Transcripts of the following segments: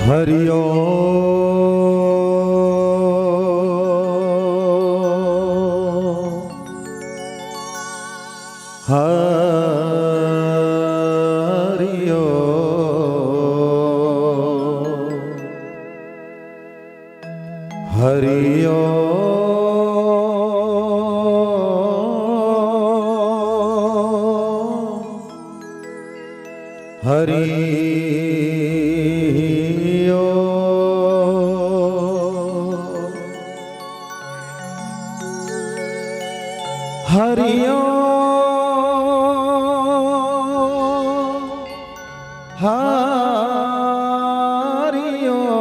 हरि ओम हरि ओम हरि ओम हरि हरि ओम हरि ओम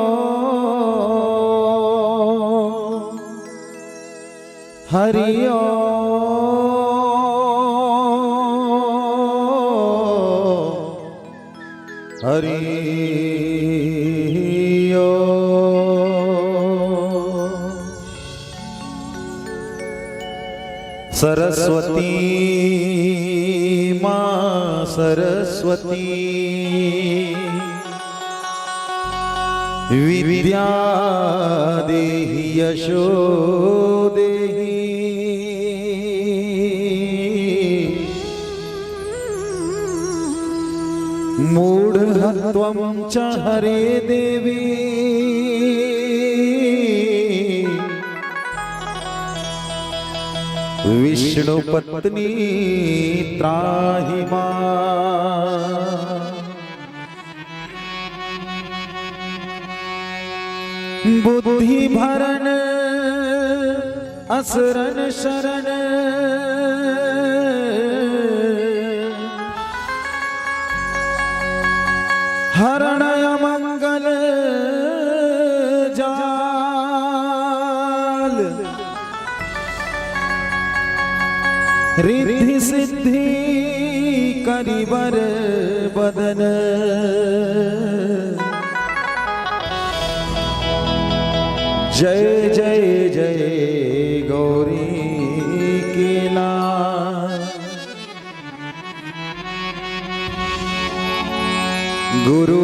हरि ओम हरि सरस्वती माँ सरस्वती विद्या देहि यशो देहि मूढ़त्वं च हरे देवी विष्णुपत्नी त्राहि मां बुद्धि भरण असरन शरण हरण अमंगल जाल रिद्धि सिद्धि करिबर बदन जय जय जय गौरी केला गुरु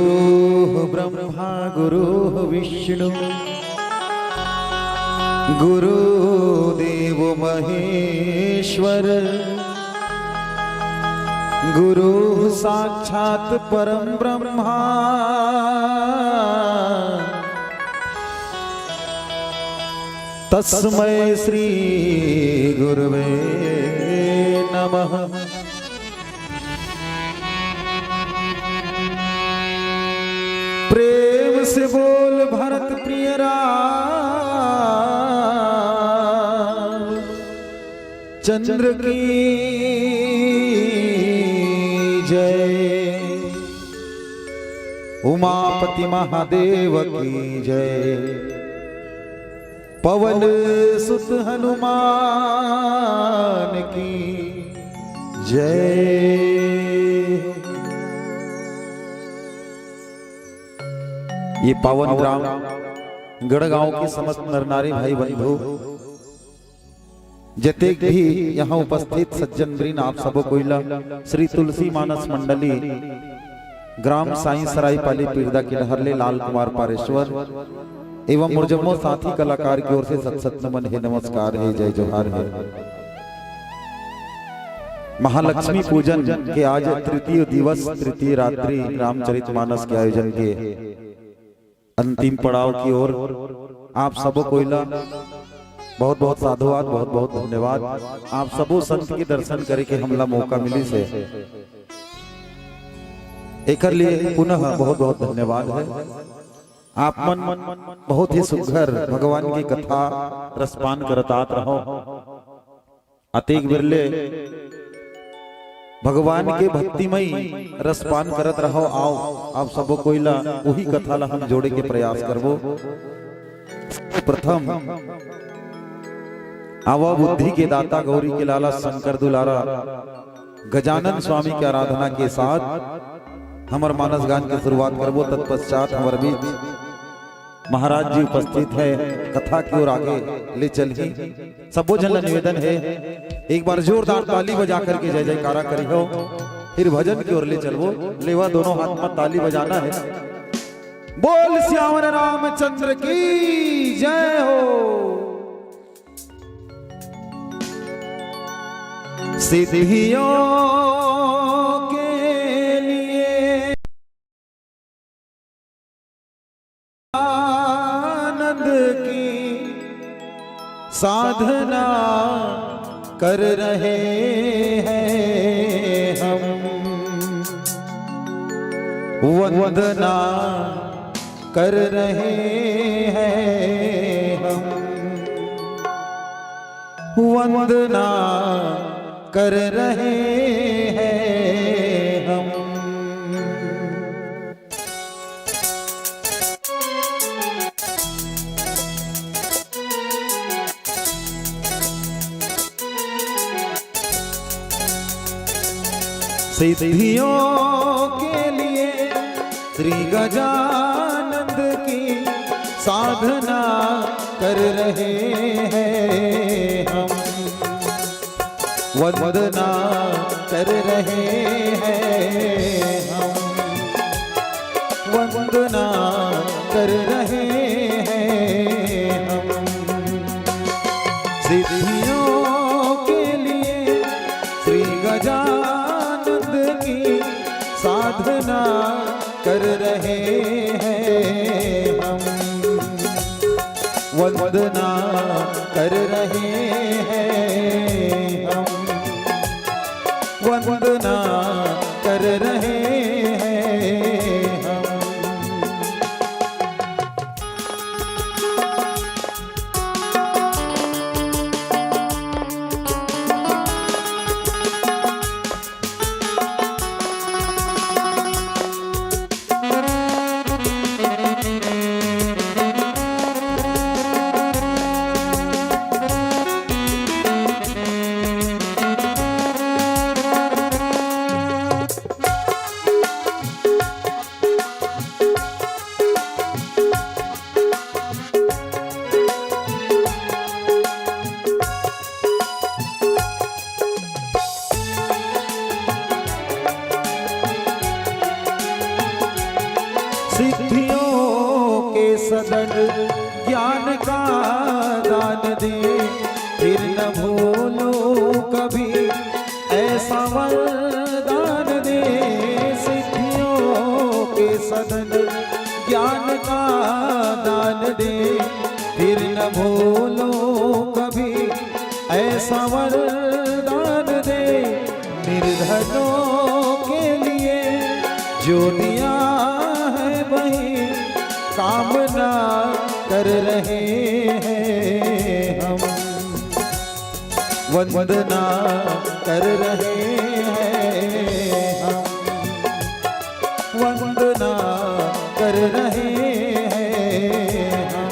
ब्रह्मा गुरु विष्णु गुरुदेव महेश्वर गुरु साक्षात् परम ब्रह्मा तस्मै श्री गुरवे नमः। प्रेम से बोल भरत प्रिय राम चंद्र की जय, उमापति महादेव की जय, पवन सुत हनुमान जय। ये पावन ग्राम गढ़गांव के समस्त नर नारी भाई बंधु जतेक भी यहाँ उपस्थित सज्जन वृंद आप सबो कोइला श्री तुलसी मानस मंडली ग्राम साई सराय पाली पीरदा की लहरले लाल कुमार पारेश्वर एवं मुरजमो साथी कलाकार की ओर से सत सत नमन है, नमस्कार है, जय जोहार है। महालक्ष्मी पूजन के आज तृतीय दिवस तृतीय रात्रि रामचरितमानस के आयोजन के अंतिम पड़ाव की ओर आप सबो कोइला बहुत बहुत साधुवाद, बहुत बहुत धन्यवाद। आप सबो संत के दर्शन करे के हमला मौका मिली से एक लिए पुनः बहुत बहुत धन्यवाद है। आप मन बहुत ही सुघर भगवान की कथा रसपान करतात रहो। अतेक बिरले भगवान के भक्तिमय रसपान करत रहो। आओ आप सबो कोइला वही कथा ला हम जोड़े के प्रयास करबो। प्रथम आवा बुद्धि के दाता गौरी के लाला शंकर दुलारा गजानन स्वामी की आराधना के साथ हमर मानस गान की शुरुआत करबो। तत्पश्चात हमारे बीच महाराज जी उपस्थित है, कथा की ओर आगे ले चलिए। सबो जन निवेदन है एक बार जोरदार ताली बजा करके जय जयकारा करी हो, फिर भजन की ओर ले चलबो। लेवा दोनों हाथ में ताली बजाना है। बोल श्यावर रामचंद्र की जय हो। सिद्धियों के लिए आनंद की साधना कर रहे हैं हम, वंदना कर रहे हैं हम, वंदना कर रहे हैं हम। सिद्धियों के लिए श्री गजानंद की साधना कर रहे हैं हम, वंदना कर रहे हैं हम, वंदना कर रहे हैं हम। सिद्धियों के लिए श्री गजानंद की साधना कर रहे हैं हम, वंदना कर रहे हैं हम, वंदना कर रहे हैं हम। सिद्धियों के सदन ज्ञान का दान दे, फिर न भूलो कभी ऐसा वरदान दे। सिद्धियों के सदन ज्ञान का दान दे, फिर न भूलो कभी ऐसा वरदान दे। निर्धनों के लिए जो दिया वही कामना कर रहे हैं हम, वंदना कर रहे हैं हम, वंदना कर रहे हैं हम।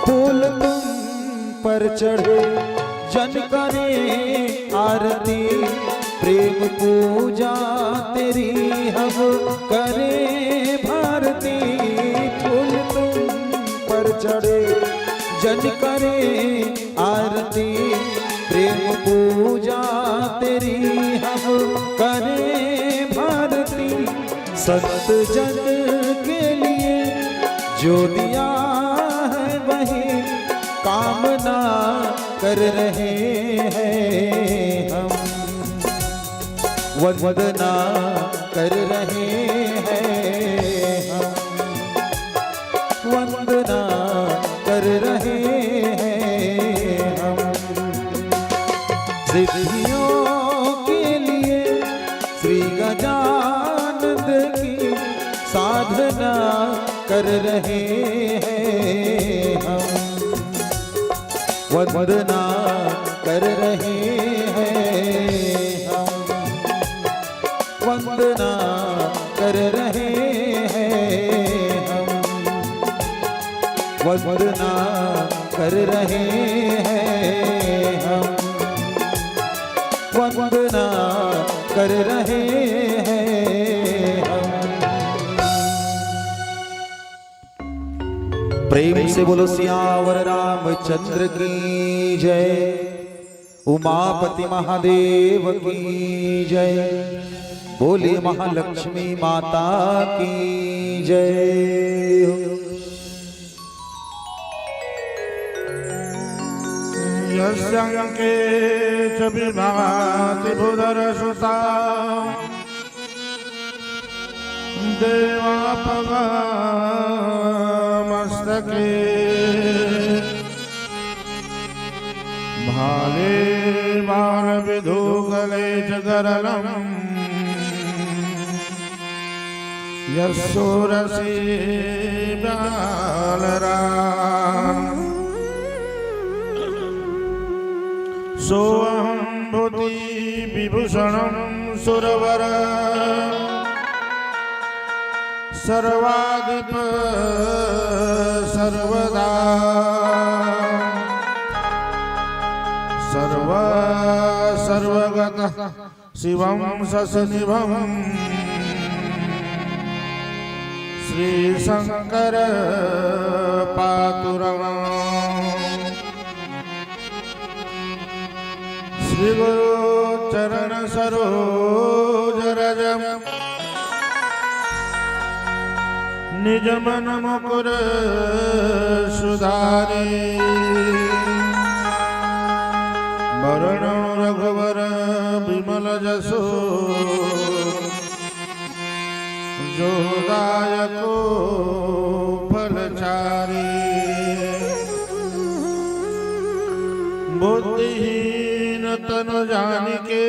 फूल तुम पर चढ़े जन करे आरती, प्रेम पूजा तेरी हम करे भारती। फूल तुम पर चढ़े जन करे आरती, प्रेम पूजा तेरी हम करे भारती। संत जन के लिए जो दिया है वही कामना कर रहे हैं हम, वंदना कर रहे हैं हम, वंदना कर रहे हैं हम। सिद्धियों के लिए श्री गजानंद की साधना कर रहे हैं हम, वंदना कर रहे हैं हम, वंदना कर रहे हैं हम, वंदना कर रहे हैं हम, वंदना कर रहे हैं हम। प्रेम से बोलो सियावर रामचंद्र की जय, उमापति महादेव की जय, बोलिए महालक्ष्मी माता की जय। यस्यंके च विभाति भूधरसुता देवापगमस्तके, भाले बाणविधुगले च गरलम् यस्सोरसी बालराम्। सोऽहं भूति विभूषणं सुरवर, सर्वाधिप सर्वदा, सर्वगतः शिवं ससनिभं श्रीशंकर पातु रमाम्। श्री गुरु चरण सरोज रज निज मन मुकुर सुधारे, वरण रघुवर विमल जसो जो दायको फलचारी। बुद्धिहीन तनु जानिके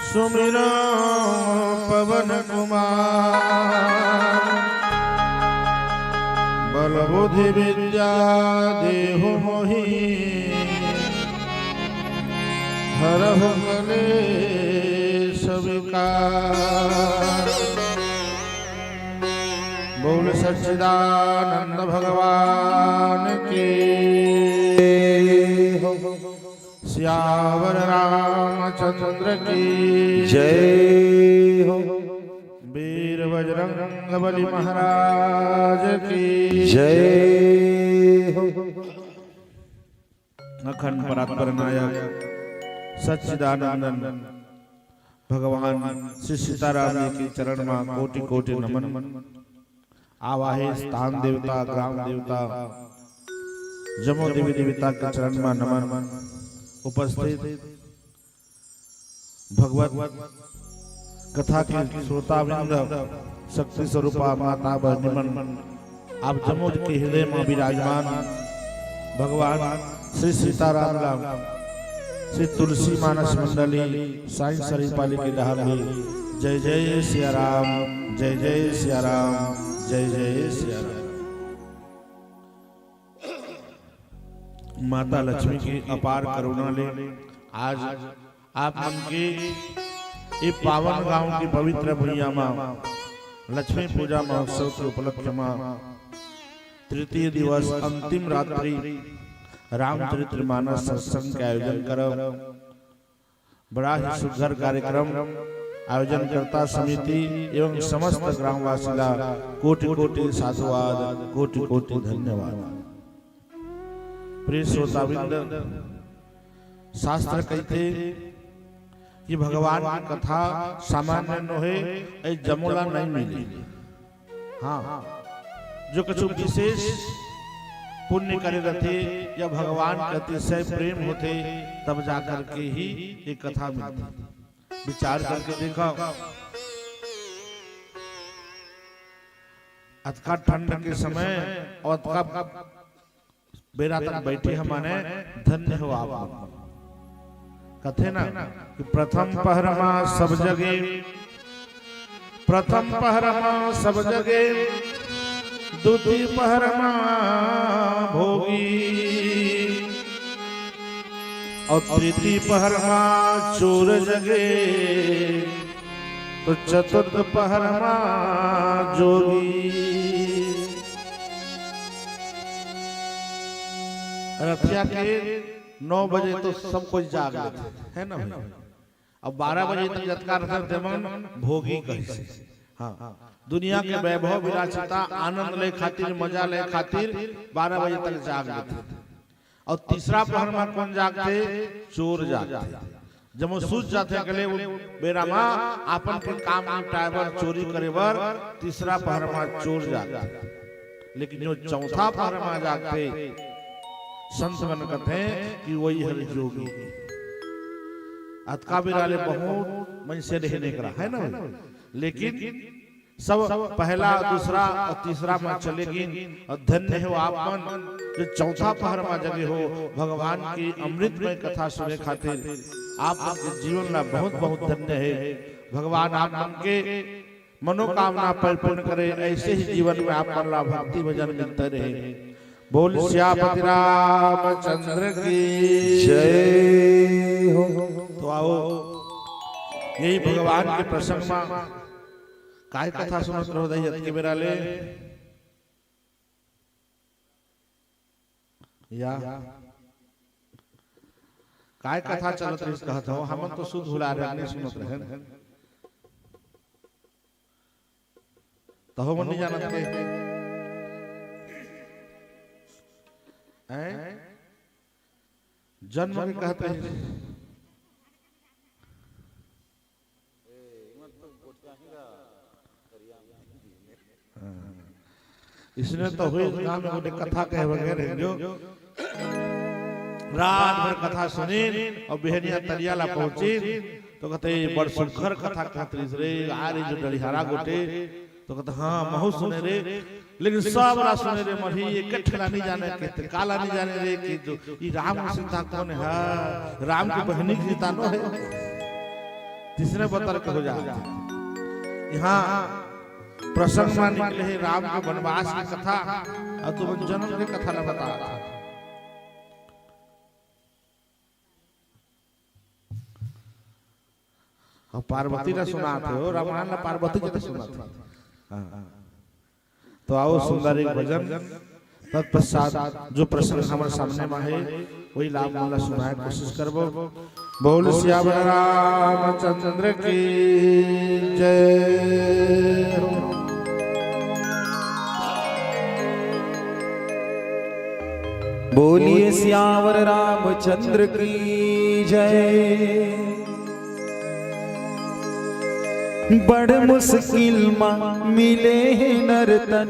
सुमिरो पवन कुमार, बल बुद्धि विद्या देहु मोहि हरहु कलेश विकार। बोल सच्चिदानंद भगवान की, सियावर रामचंद्र की जय हो। वीर बजरंग बली महाराज की जय हो। अखंड परात्पर नायक सच्चिदानंद भगवान श्री सीताराम जी के चरण में कोटि कोटि नमन। आवाहे स्थान देवता, ग्राम देवता, जमो देवी देवता के चरण में नमन। उपस्थित भगवत कथा के श्रोतावृंद, शक्ति स्वरूपा माता बहनिमन, आप जमोज के हृदय में विराजमान भगवान श्री सीताराम राम, श्री तुलसी मानस मंडली, साई सरिपाली की डहार में जय जय सिया राम, जय जय सिया राम, जय जय सिया राम। माता लक्ष्मी की अपार करुणा ले आज आप उनके ये पावन गांव की पवित्र भूमिया में लक्ष्मी पूजा महोत्सव के उपलक्ष्य में तृतीय दिवस अंतिम रात्रि रामचरितमानस सत्संग के आयोजन करब। बड़ा ही सुघर कार्यक्रम आयोजन करता समिति एवं समस्त ग्रामवासीला कोटि कोटि साधुवाद, कोटि कोटि धन्यवाद। प्रिय श्रोतावृंद, शास्त्र कहते कि भगवान की कथा सामान्य नोहे ऐ जमोला नहीं मिली। हाँ, जो कुछ विशेष पुण्य करे रहते या भगवान के अतिशय प्रेम होते तब जाकर के ही ये कथा मिलती। विचार करके देखो, अतका ठंड के समय और अतका बेरा तक बैठे हमारे धन्य हो आप। कथे ना कि प्रथम पहरमा सब जगे, प्रथम पहरमा सब जगे, द्वितीय पहरमा भोगी, और तृतीय पहरमा चोर जगे, तो चतुर्थ पहरमा जोगी। रथिया के 9 बजे तो सब कोई जाग लेते है ना भाई। अब 12 बजे तक जत्कार देवन भोगी कहे। हाँ, दुनिया के वैभव विराचिता आनंद ले खातिर, मजा ले खातिर 12 बजे तक जाग लेते। और तीसरा पहर में कौन जागते? चोर जागते। जब वो सूझ जाते अगले बेरा में आपन के काम निपटावर, चोरी करेवर, तीसरा पहर में चोर जागते। लेकिन जो चौथा पहर में जागते, संत मन कहते हैं कि वही है जोगी। अतका बिराले बहुत मन से रहने करा है ना। लेकिन सब पहला, दूसरा और तीसरा में चलेगी। और धन्य हो आप मन जो चौथा पहर में जगे हो भगवान की अमृतमय कथा सुने खातिर। आप के जीवन में बहुत बहुत धन्य है। भगवान आप मन के मनोकामना परिपूर्ण करे, ऐसे ही जीवन में आप मन भक्ति भजन मिलते रहे। बोल श्यामति रामचंद्र की जय हो। तो आओ यही भगवान के प्रसंग में काय कथा सुनत रहो दही के बेरा ले या काय कथा चलत रही कहत हो। हम तो शुद्ध भुला रहे नहीं सुनत रहे तो हम नहीं जानत के जन्म के कहते हैं। इसने तो हुए गांव में गोटे कथा कहे वगैरह जो रात भर कथा सुनी और बेहनिया तरियाला पहुंची तो कहते बड़ सुखर कथा कहते रे आ रे जो डलिहारा गोटे तो कहते हाँ महु सुने रे, लेकिन सब रा सुने रे मही एक ठेला नहीं जाने के काला नहीं जाने रे कि जो ई राम और सीता कौन है। राम की बहनी सीता नो है। तीसरे बतर के हो जा यहाँ प्रसंग में निकले है राम के वनवास की कथा और तुम जन्म की कथा न बता। और पार्वती ने सुनाते हो रामायण ने पार्वती जी ने सुनाते। तो आओ सुंदर एक भजन तत्पश्चात जो प्रसंग हमारे सामने में है वही लाभ वाला सुनाए कोशिश करबो। बोल श्याम रामचंद्र की जय। बोलिए श्यावर रामचंद्र की जय। बड़ मुश्किल में मिले नर्तन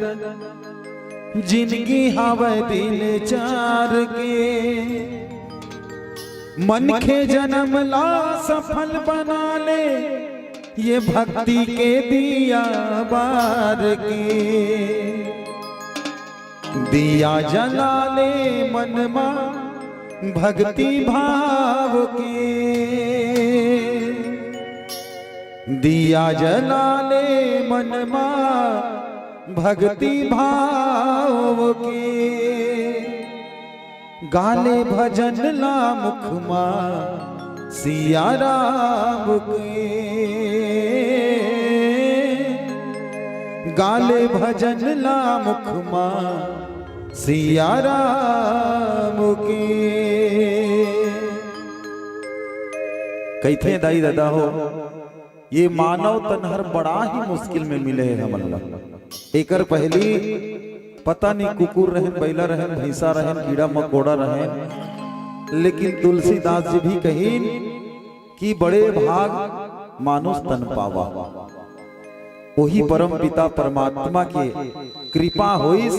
जिनकी हवा दिल चार के। मन के जन्म ला सफल बना ले ये भक्ति के दिया बार के। दिया जला ले मन में भक्ति भाव के। दिया जला ले मन में भक्ति भाव के। गाले भजन ला मुख मां सिया राम के। गाले भजन ला मुखमा सिया राम के। कैथे दाई दादा हो, ये मानव तन हर बड़ा ही मुश्किल में मिले है हमन ला। एकर पहली पता नहीं कुकुर रहन, बैला रहन, भैंसा रहन, कीड़ा मकोड़ा रहन, लेकिन तुलसीदास जी भी कहीन कि बड़े भाग मानुष तन पावा। वही परम पिता परमात्मा के कृपा होइस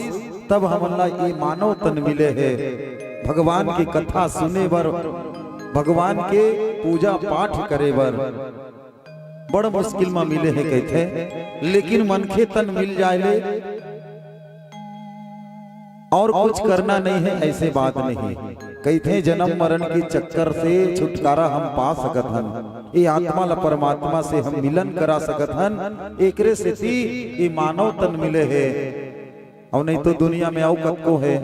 तब हमला ये मानव तन मिले है। भगवान की कथा सुने बर, भगवान के पूजा पाठ करे बर बड़ मुश्किल में मिले है कहते, लेकिन मनखे तन मिल जाए और कुछ करना नहीं है ऐसे बात नहीं। कहते जन्म मरण के चक्कर से छुटकारा हम पा सकत हन, ये आत्मा ला परमात्मा से हम मिलन करा सकत हन। एकरे से ये मानव तन मिले है, और नहीं तो दुनिया में आओ कतको है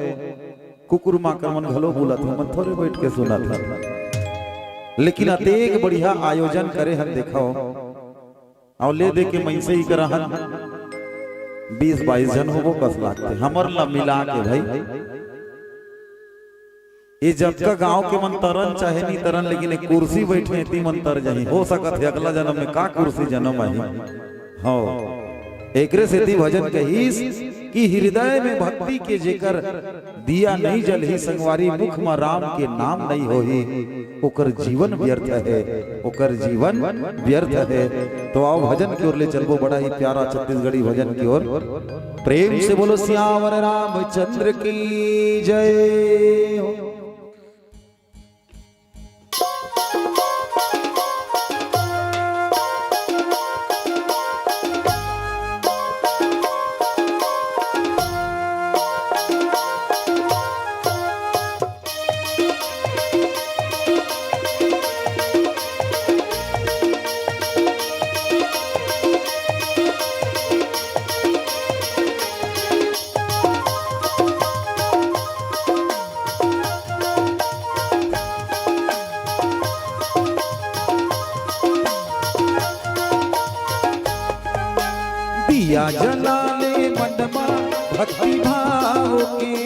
कुकुर माकर मन घलो बोलत है, मन थोड़े बैठ के सुना था। लेकिन अतेक बढ़िया आयोजन करे हम देखो, और ले दे के मैसे ही करा हन 20-22 जन हो वो कस लागते हमर ला मिला के भाई। ये जब का गांव के मन तरन चाहे नहीं तरन, लेकिन एक कुर्सी बैठे ती मन तर जाही। हो सकत है अगला जन्म में का कुर्सी जन्म आई हो। एकरे से ती भजन कहीस कि हृदय में भक्ति के जेकर दिया नहीं जल ही संगवारी, मुख में राम के नाम नहीं होही, ओकर जीवन व्यर्थ है, ओकर जीवन व्यर्थ है। तो आओ भजन की ओर ले चलबो, बड़ा ही प्यारा छत्तीसगढ़ी भजन की ओर। प्रेम से बोलो सियावर रामचंद्र की जय। दिया जला ले मनमा भक्ति भाव के,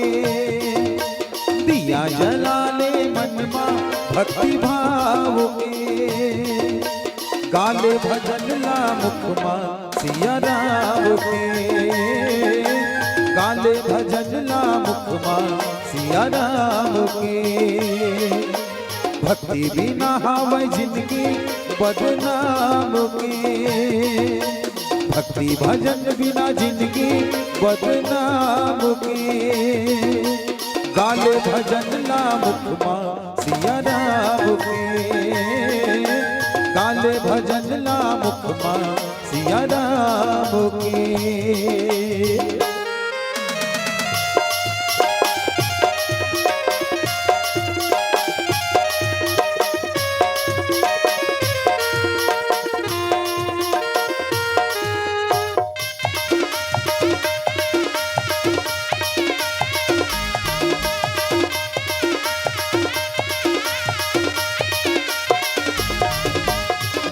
दिया जला ले मनमा भक्ति भाव के, गाले भजन ला मुखमा सिया राम के, गाले भजन ला मुखमा सिया राम के। भक्ति बिना हावै जिंदगी बदनाम के, भक्ति भजन बिना जिंदगी बदनाम के। गाले भजन ला मुखमा सिया राम के, गाले भजन ला मुखमा सिया राम के।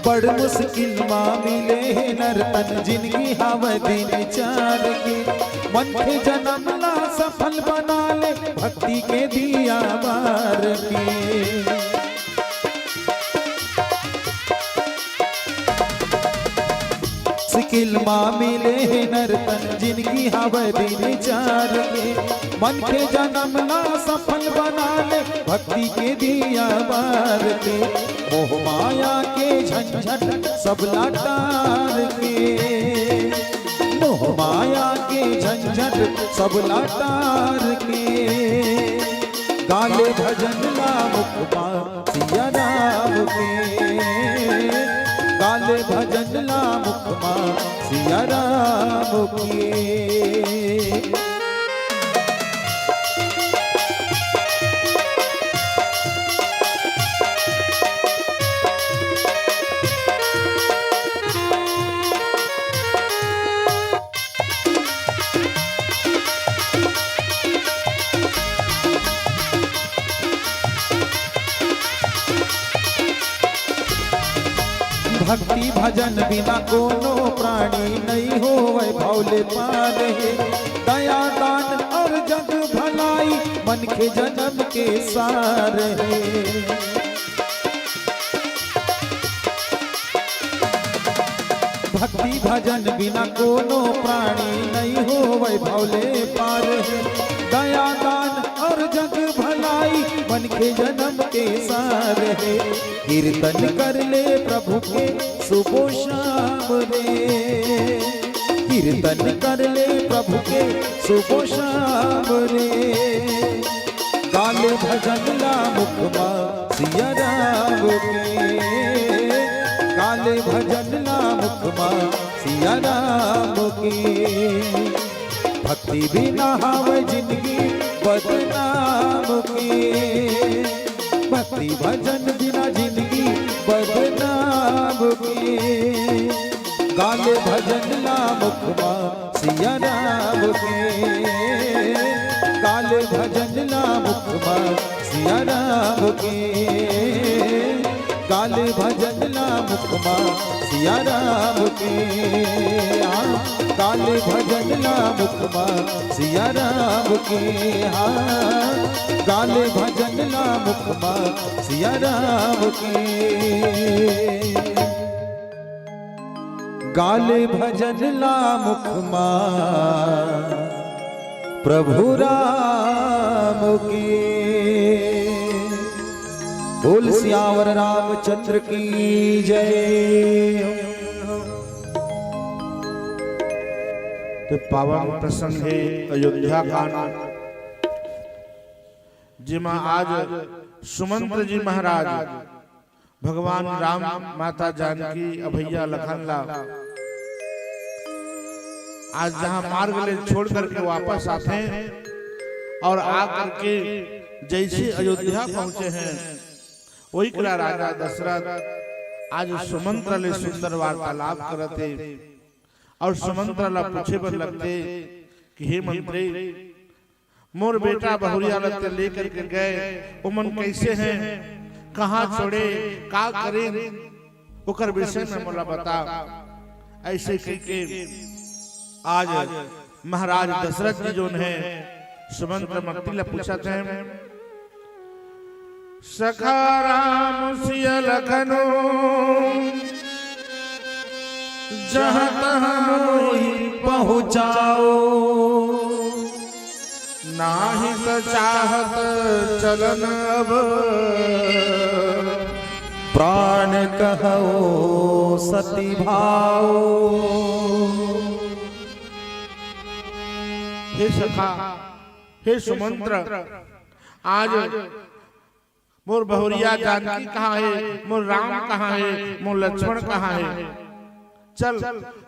बड़ मुश्किल माँ मिले नर्तन जिनकी हवा दिन चार के, मन के जन्म ला सफल बना ले भक्ति के दिया बार के। मुश्किल माँ मिले नर्तन जिनकी हवा दिन चार के, मन के जन्म ला सफल बना ले भक्ति के दिया बार के। मोह माया के झंझट सब लाटार के, मोह माया के झंझट सब लाटार के। गाले भजन ला मुखमा सिया राम के, गाले भजन ला मुखमा सिया राम के। भक्ति भजन बिना कोनो प्राणी नहीं हो वै भौले पार है। दया दान और जग भलाई मन के जन्म के सार है। भक्ति भजन बिना कोनो प्राणी नहीं हो वै भौले पार है। दया दान और जग भलाई मन के जन्म के सार है। कीर्तन कर ले प्रभु के सुबह शाम रे। कीर्तन कर ले प्रभु के सुबह शाम रे। गाल भजन ला मुखमा सिया राम के। गाल भजन ला मुखमा सिया राम की। भक्ति बिना हावे जिंदगी बदनाम की। भक्ति भजन बिना जिंदगी बदनाम की। गाल भजन ला मुखमा सिया राम के। गाल भजन ला मुखमा सिया राम के। गाल भजन ला मुखमा सिया राम के। गाल भजन ला मुखमा सिया राम के। गाल भजन ला मुखमा सिया राम के। गाल भजन ला मुखमा प्रभु राम की। बोल सियावर रामचंद्र की जय। तो पावन प्रसंग है अयोध्या कांड, जिमा आज सुमंत्र जी महाराज भगवान राम, माता जानकी, अभैया लखनला आज जहां मार्ग ले छोड़ करके वापस आते हैं और आकर के जैसे अयोध्या पहुंचे हैं वही कला राजा दशरथ आज सुमंत्र ले सुंदर वार्तालाप करते और सुमंत्र ला पूछे पर लगते कि हे मंत्री, मोर बेटा बहुरिया लगते लेकर के गए, उमन कैसे हैं, कहाँ छोड़े, का करे, ओकर विषय में मोला बता। ऐसे करके आज महाराज दशरथ जी जो है सुमंत्र मंत्री ला पूछते हैं, सखा राम सिया लखनो जहाँ तहाँ मोहि पहुँचाओ। नाही तो चाहत चलन अब प्राण कहो सती भाओ। हे सखा, हे सुमंत्र, आज मोर बहुरिया जानकी कहाँ है, मोर राम कहाँ है, मोर लक्ष्मण कहाँ है। चल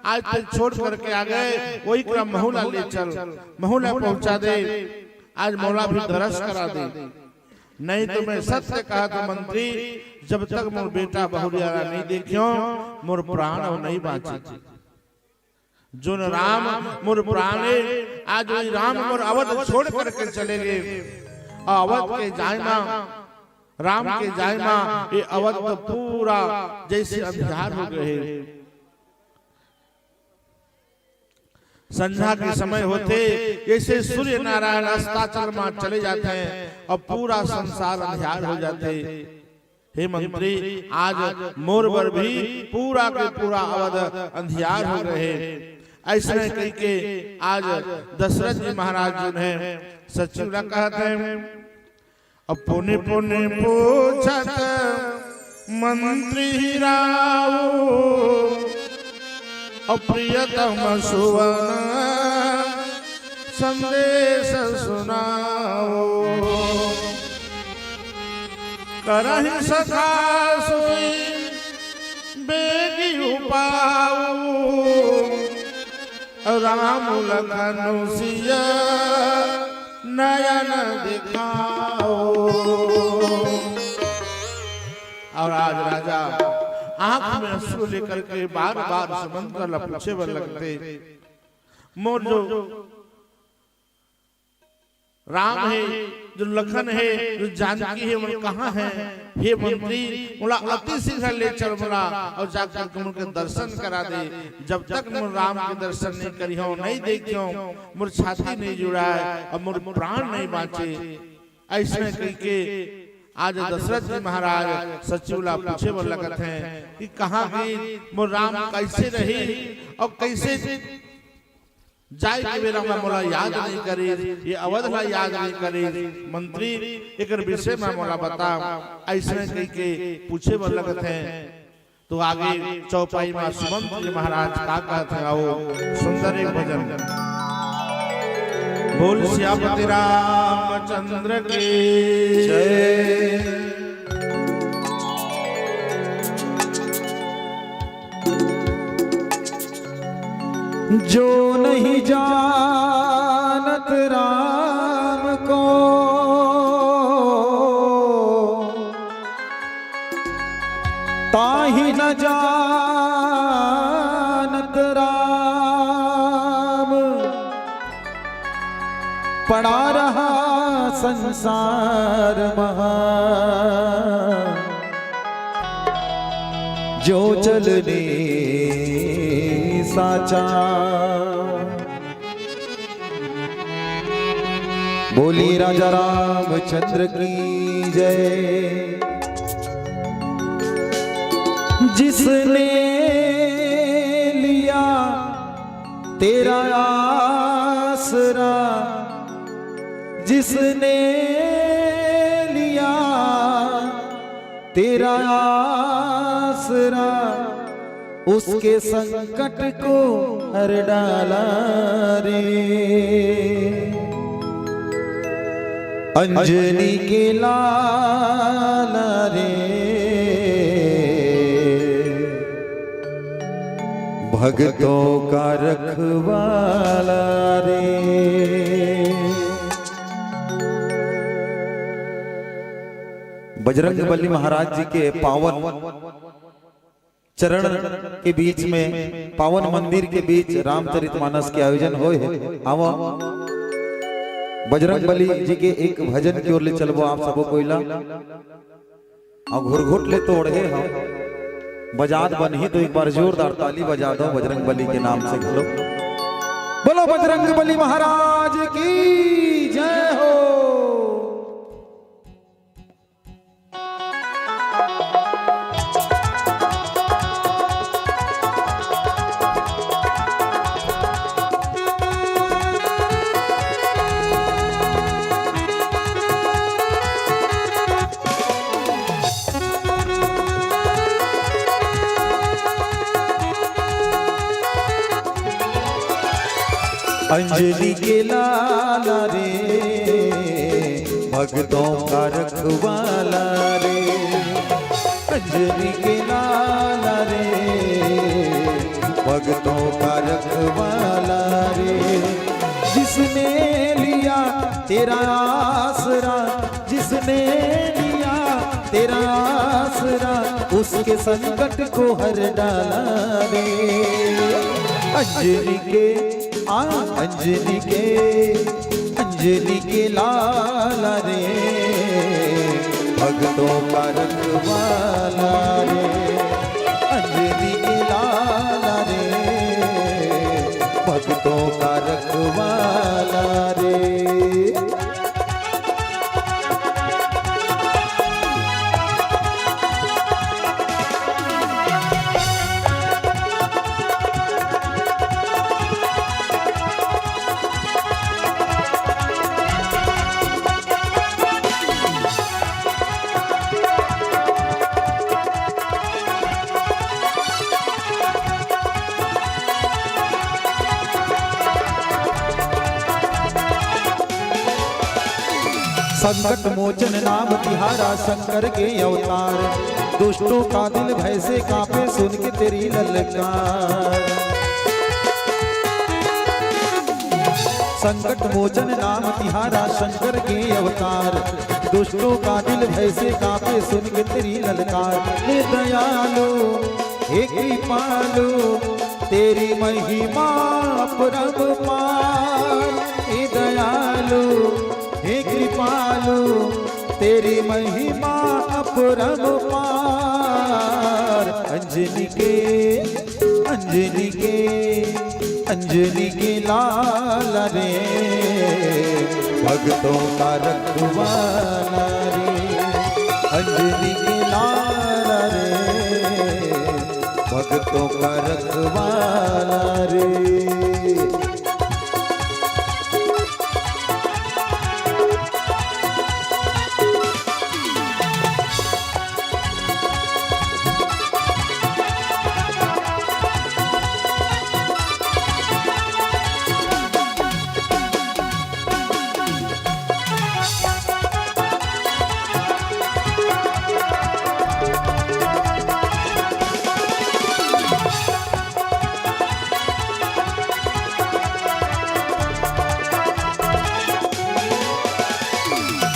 आज तक छोड़ करके आ गए, वही क्रम महुला ले चल, महुला पहुंचा दे, आज मौला भी दरस करा दे। नहीं तो मैं सत्य कहा तो मंत्री, जब तक मोर बेटा बहुरिया नहीं देखियो मोर प्राण नहीं बाँचे। जो राम मोर प्राणे, आज वही राम मोर अवध छोड़ करके चले गए। अवध के जायमा, राम के जायमा, ये अवध तो पूरा जैसे अंधियार हो गए। संध्या के समय होते जैसे सूर्य नारायण अस्ताचल में चले जाते हैं और पूरा संसार अंधियार हो जाते। हे मंत्री, आज मोर बर भी पूरा के पूरा अवध अंधियार हो रहे। ऐसे कह के आज दशरथ जी महाराज जो है सचिव कहते हैं, अब पुण्य पुण्य पूछत मंत्री राव, प्रियतम सुवन संदेश सुनाओ। करहि सखा सोई बेगी उपाऊ, राम लखन सिया नयन दिखाओ। और आज राजा आंख में अश्रु लेकर के बार बार सुमंत्र ला पूछे बर लगते, मोर जो राम है जो लखन है, जो जानकी है, वो कहाँ है? हे मंत्री, बोला अति शीघ्र ले चल बोला और जाकर के उनके दर्शन करा दे। जब तक मोर राम के दर्शन नहीं करी हो, नहीं देखियो, मोर छाती नहीं जुड़ा है और मोर प्राण नहीं बाँचे। ऐसे कह के आज दशरथ जी महाराज सचिवला पूछे वो लगत हैं कि कहाँ गई मोर राम, कैसे रही और कैसे जाय के बेरा में मोला याद नहीं करे, ये अवध ला याद नहीं करे। मंत्री एक विषय में मोला बता। ऐसे कह के पूछे वो लगत हैं। तो आगे चौपाई में सुमंत जी महाराज का कहते हैं, आओ सुंदर एक भजन। बोल श्यामपति रामचंद्र की जय। जो नहीं जानत राम को, ताही न जानत राम। पड़ा रहा संसार महा, जो चलने साचा। बोली राजा रामचंद्र की जय। जिसने लिया तेरा आसरा, जिसने लिया तेरा आसरा, उसके संकट को हर डाला रे। अंजनी के लाला रे, भक्तों का रखवाला रे। बजरंगबली महाराज जी के पावन चरण के बीच में, पावन मंदिर के बीच रामचरितमानस के आयोजन होए है। आओ बजरंगबली जी के एक भजन की ओर ले चलबो आप सबो कोइला। और घुरघुट ले तोड़े हम बजात बनी तो एक बार जोरदार ताली बजा दो बजरंगबली के नाम से। घलो बोलो बजरंगबली महाराज की जय हो। अंजलि के लाला रे, भक्तों का रखवाला रे। अंजलि के लाला रे, भक्तों का रखवाला रे। जिसने लिया तेरा आसरा, जिसने लिया तेरा आसरा, उसके संकट को हर डाला रे। अंजलि के अंजलि के लाला रे, भक्तों का रखवाला रे। अंजलि के लाला रे, भक्तों का रखवाला रे। संकट मोचन नाम तिहारा शंकर के अवतार। दुष्टों का दिल भय से कांपे सुन के तेरी ललकार। संकट मोचन नाम तिहारा शंकर के अवतार। दुष्टों का दिल भय से कांपे सुन के तेरी ललकार। हे दयालु हे कृपालु तेरी महिमा परम पार। हे दयालु हे कृपालु तेरी महिमा अपरंपार। अंजनी के लाल रे भक्तों का रखवाला रे। अंजनी के लाल रे भक्तों का रखवाला रे।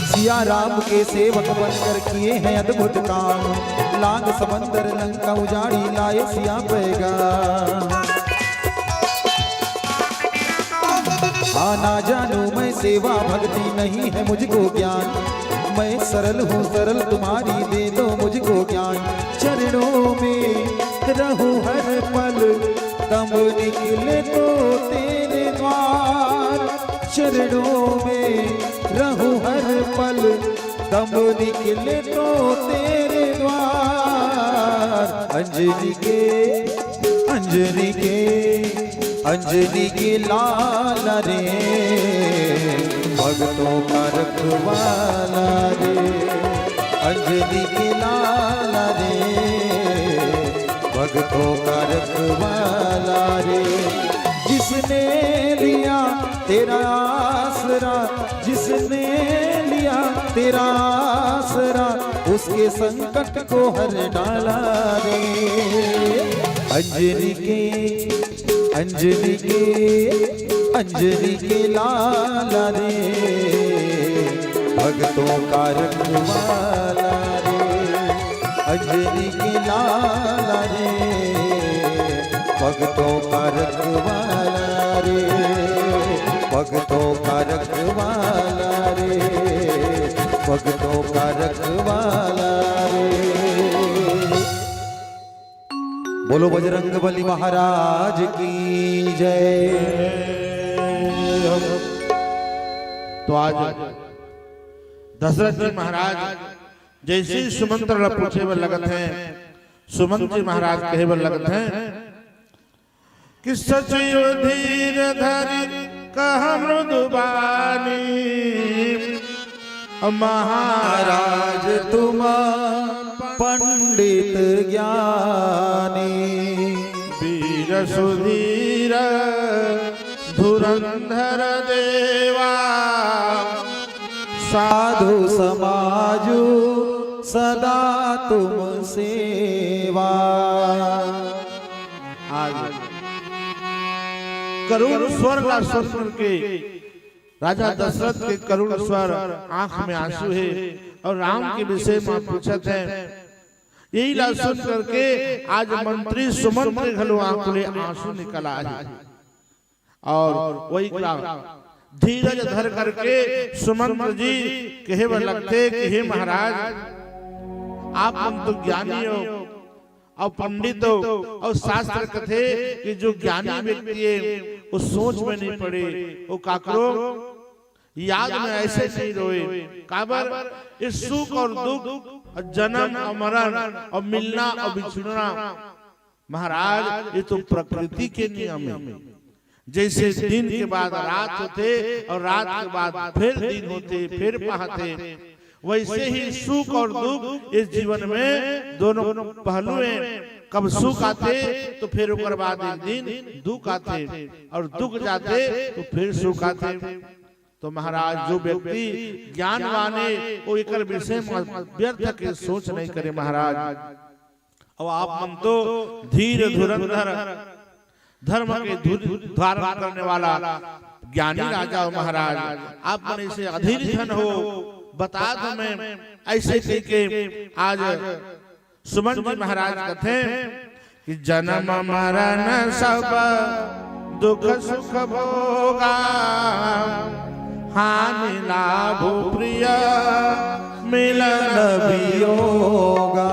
सिया राम के सेवक बनकर किए हैं अद्भुत काम। लांग समंदर लंका उजाड़ी लाए सिया पैगाम। आना जानू मैं सेवा भक्ति नहीं है मुझको ज्ञान। मैं सरल हूँ सरल तुम्हारी दे दो मुझको ज्ञान। चरणों में रहूं हर पल तब निकले तो तेरे द्वार। चरणों में रहूं हर पल तब निकले तो तेरे द्वार। अंजनी के लाल रे भक्तों का रखवाला रे। अंजनी के लाल रे भक्तों का रखवाला रे। जिसने लिया तेरा आसरा, जिसने लिया तेरा आसरा, उसके संकट को हर डाला रे। अंजनी के लाल रे भक्तों का रखवाला रे। अंजनी के लाल रे भक्तों का रखवाला रे। भक्तों का रखवाला रे भक्तों का रखवाला रे। बोलो बजरंगबली महाराज की जय। तो आज दशरथ जी महाराज जैसे सुमंत्र पूछे वर लगत हैं, सुमंत जी महाराज कहे वर लगत हैं कि सचिव धीर धरि कह मृदुबानी। महाराज तुम पंडित ज्ञानी। वीर सुधीर धुरंधर देवा। साधु समाजु सदा तुम सेवा। आज करुण स्वर का सुन के राजा दशरथ के करुण स्वर आंख में आंसू है और राम के विषय में पूछत है। यही ला सुन करके आज मंत्री सुमंत के घलो आंख में आंसू निकल आए और वही धीरज धर करके सुमंत जी कहे वर लगते कि हे महाराज आप तो ज्ञानी हो और पंडित हो और शास्त्र कथे कि जो ज्ञानी व्यक्ति है वो सोच में नहीं पड़े, वो काकरो याद में ऐसे नहीं रोए। काबर इस सुख और दुख और जन्म और मरण और मिलना और बिछड़ना महाराज ये तो प्रकृति के नियम है। जैसे दिन के बाद रात होते और रात के बाद फिर दिन होते फिर पाते, वैसे ही सुख और दुख इस जीवन में दोनों पहलू हैं। कब सुख आते तो फिर उसके बाद एक दिन दुख आते और दुख जाते तो फिर सुख आते। तो महाराज जो व्यक्ति ज्ञानवान है वो एक विषय में व्यर्थ के सोच नहीं करे महाराज। और आप मन तो धीर धुरंधर धर्म के धारण करने वाला ज्ञानी राजा हो महाराज। आप मन ऐसे अधीर धन हो बता दो मैं ऐसे के आज सुमंत जी महाराज कहते कि जन्म मरण सब दुख सुख भोगा। हानि लाभ प्रिय मिलन वियोगा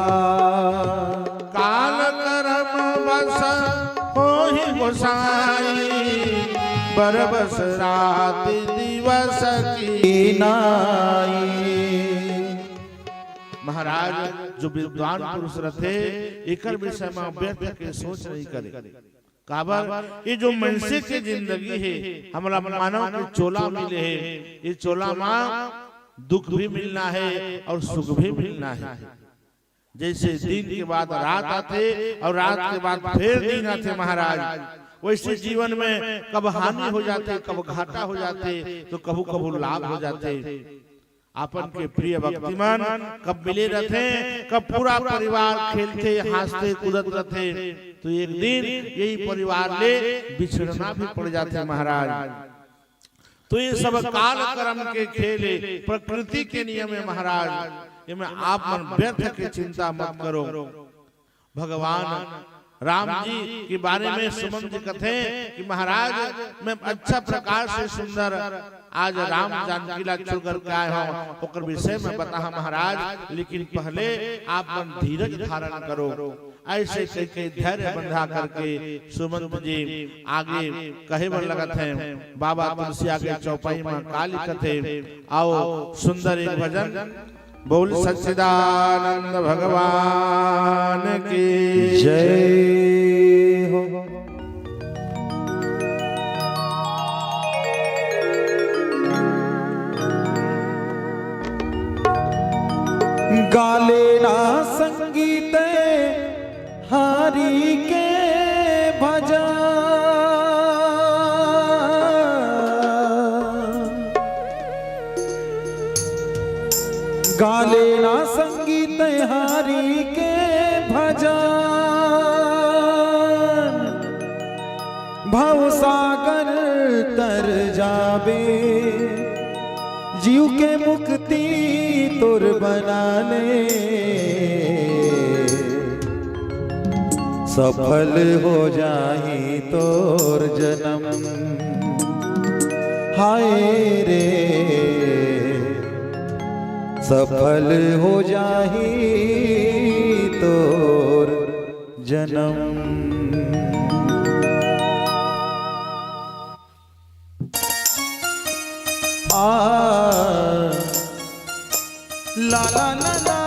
काल कर्म बस होहि गोसाई बरबस रात दिवस की नाई। महाराज जो विद्वान पुरुष रहे एक विषय में व्यर्थ के सोच नहीं करे। काबर ये जो मनुष्य की जिंदगी है हमारा मानव के चोला मिले है, ये चोला में दुख भी मिलना है और सुख भी मिलना है। जैसे दिन के बाद रात आते और रात के बाद फिर दिन आते महाराज, वैसे जीवन में कब हानि हो जाते, कब घाटा हो जाते, तो कबू कबू लाभ हो जाते। अपन के प्रिय भक्तिमान कब मिले रहते, कब पूरा परिवार खेलते हंसते कूदत रहते, तो एक दिन यही परिवार ले बिछड़ना भी पड़ जाते महाराज। तो ये सब काल कर्म के खेले, प्रकृति के नियम है महाराज। इनमें आप मन व्यर्थ की चिंता मत करो। भगवान राम जी के बारे में सुमन जी कहते कि महाराज मैं अच्छा प्रकार से सुंदर आज राम जानकी ला छोड़कर के आए हो, ओकर विषय में बता महाराज, लेकिन पहले आप मन धीरज धारण करो। ऐसे कई धैर्य बंधा करके सुमंत जी आगे कहे बर लगत हैं। बाबा तुलसी आगे चौपाई में काली कथे आओ सुंदर एक भजन बोल सच्चिदानंद भगवान की जय हो। गाले ना संगीत हारी के भजन, गाले ना संगीत हारी के भजन, भव सागर तर जाबे जीव के मुक्ति तुर बनाने, सफल हो जाही तोर जन्म हाय रे, सफल हो जाही तोर जन्म। ला ला ला ला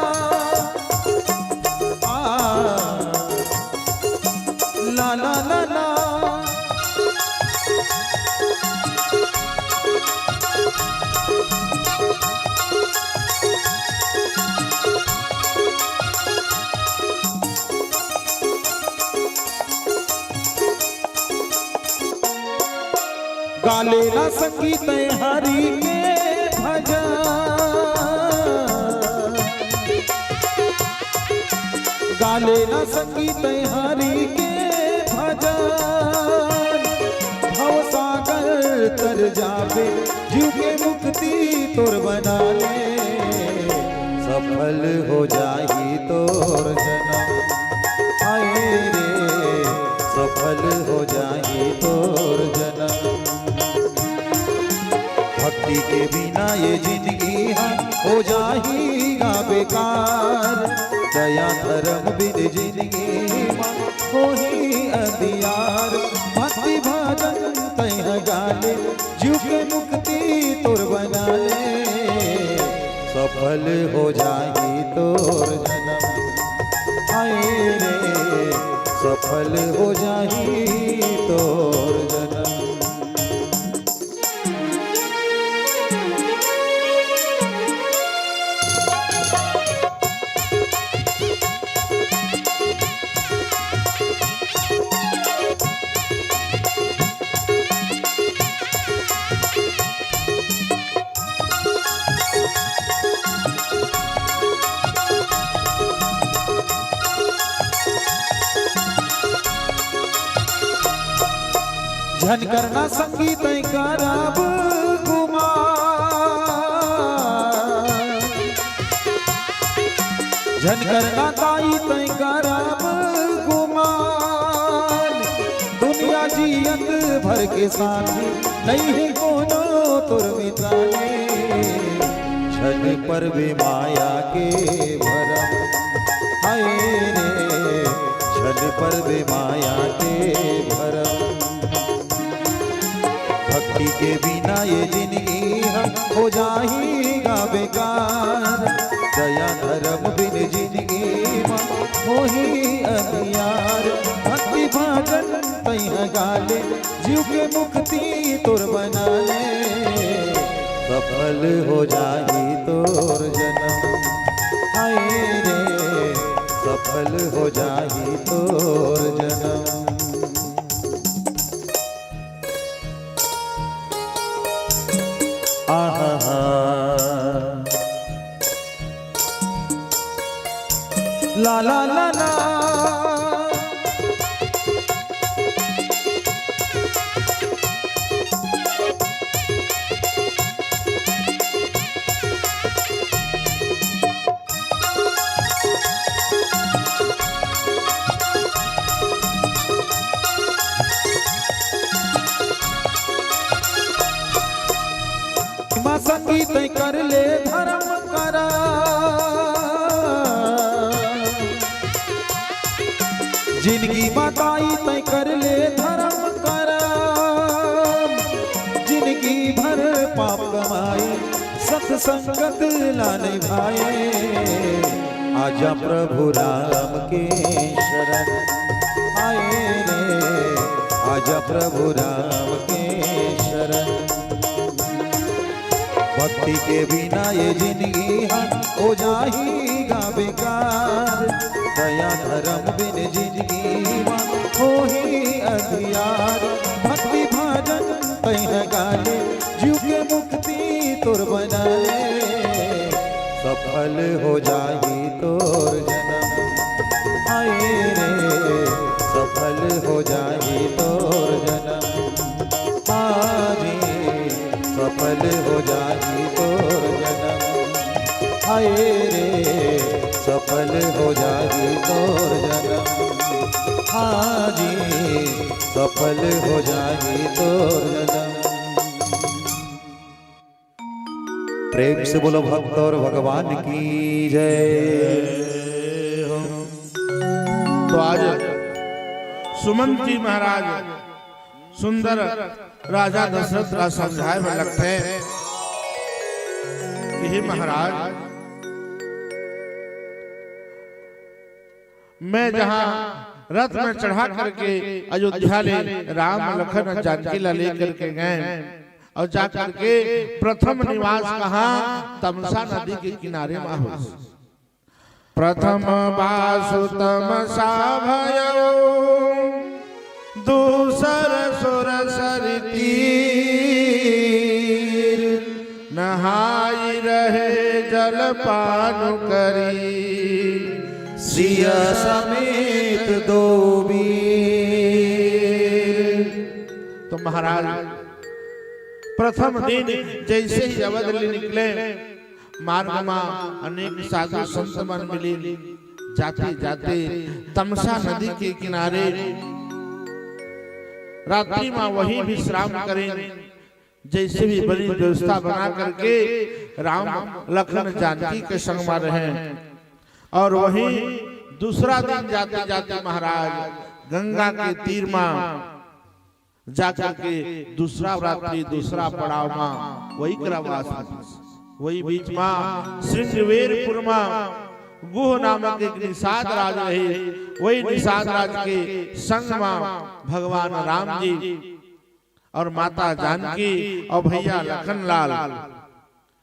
ला ला ला ला गाले ना संगीत हरि के भजन, गाले ना संगीत हरि के भजन, भव सागर तर जाबे जीव के मुक्ति तोर बना ले, सफल हो जाही तोर जन्म आए रे, सफल हो जाही तोर जन्म। भक्ति के बिना ये जिंदगी हो जाएगा बेकार, दया धर्म बिन जिंदगी हो ही अंधियार, भक्ति भजन तह गाले जीव के मुक्ति तोर बना ले, सफल हो जाही तोर जन्म आए रे, सफल हो जाही तोर जन्म। झन करना संगीत कराब गुमा, झन करना ताई तय कराब गुमान, दुनिया जियत भर के साथी नहीं है कोनो तुर मिताने छन पर वे माया के भरम हाय रे छन पर वे माया के भरम भक्ति के बिना ये जिंदगी हम हो जाएगा बेकार दया धर्म बिन जिंदगी हो ही अंधियार भक्ति भाजन तैह गाले जीव के मुक्ति तुर बना ले सफल हो जाए तोर जन्म हाय रे सफल हो जाए तोर जन्म आहा ला ला ला ला संगीत कर ले धर्म करा जिंदगी बताई तय कर ले धर्म करा जिंदगी भर पाप कमाई सत्संगत लाने भाई आजा प्रभु राम के शरण आए रे आजा प्रभु राम के शरण भक्ति के बिना ये जिंदगी हो जाएगा बेकार दया धर्म बिन जिंदगी हो ही अधियार भक्ति भाजन तैह गाले जीव के मुक्ति तुर बना ले सफल हो जाए तोर जन्म आए रे सफल हो जाए तोर जन्म आजी सफल हो जाए तोर जन्म हाय रे सफल हो जाए तोर जन्म हाँ जी सफल हो जाए तोर जन्म प्रेम से बोलो भक्त और भगवान की जय हो। तो आज सुमंत जी महाराज सुंदर राजा दशरथ का समझाए में लगते हैं कि हे महाराज मैं जहां रथ में चढ़ा करके अयोध्या ले राम लखन जानकी ला लेकर के गए और जाकर के प्रथम निवास कहां तमसा नदी के किनारे में हो प्रथम बासु तमसा भयो दूसर सुर सर तीर नहाई रहे जल पान करी सिया समेत दो वीर। तो महाराज प्रथम दिन जैसे ही अवध ले निकले मार्ग में अनेक साधु संत मन मिले जाते जाते तमसा नदी के किनारे रात्रि में वहीं विश्राम करें जैसे भी बड़ी व्यवस्था बना करके राम लखन जानकी के संग में रहे और वहीं दूसरा दिन जाते जाते महाराज गंगा के तीर में जाकर के दूसरा रात्रि दूसरा पड़ाव में वही करवास वही बीच में श्रृंगवेरपुर में गुह नामक एक निषाद राज रहे वही निषाद राज के संग में भगवान राम जी और माता जानकी और भैया लखनलाल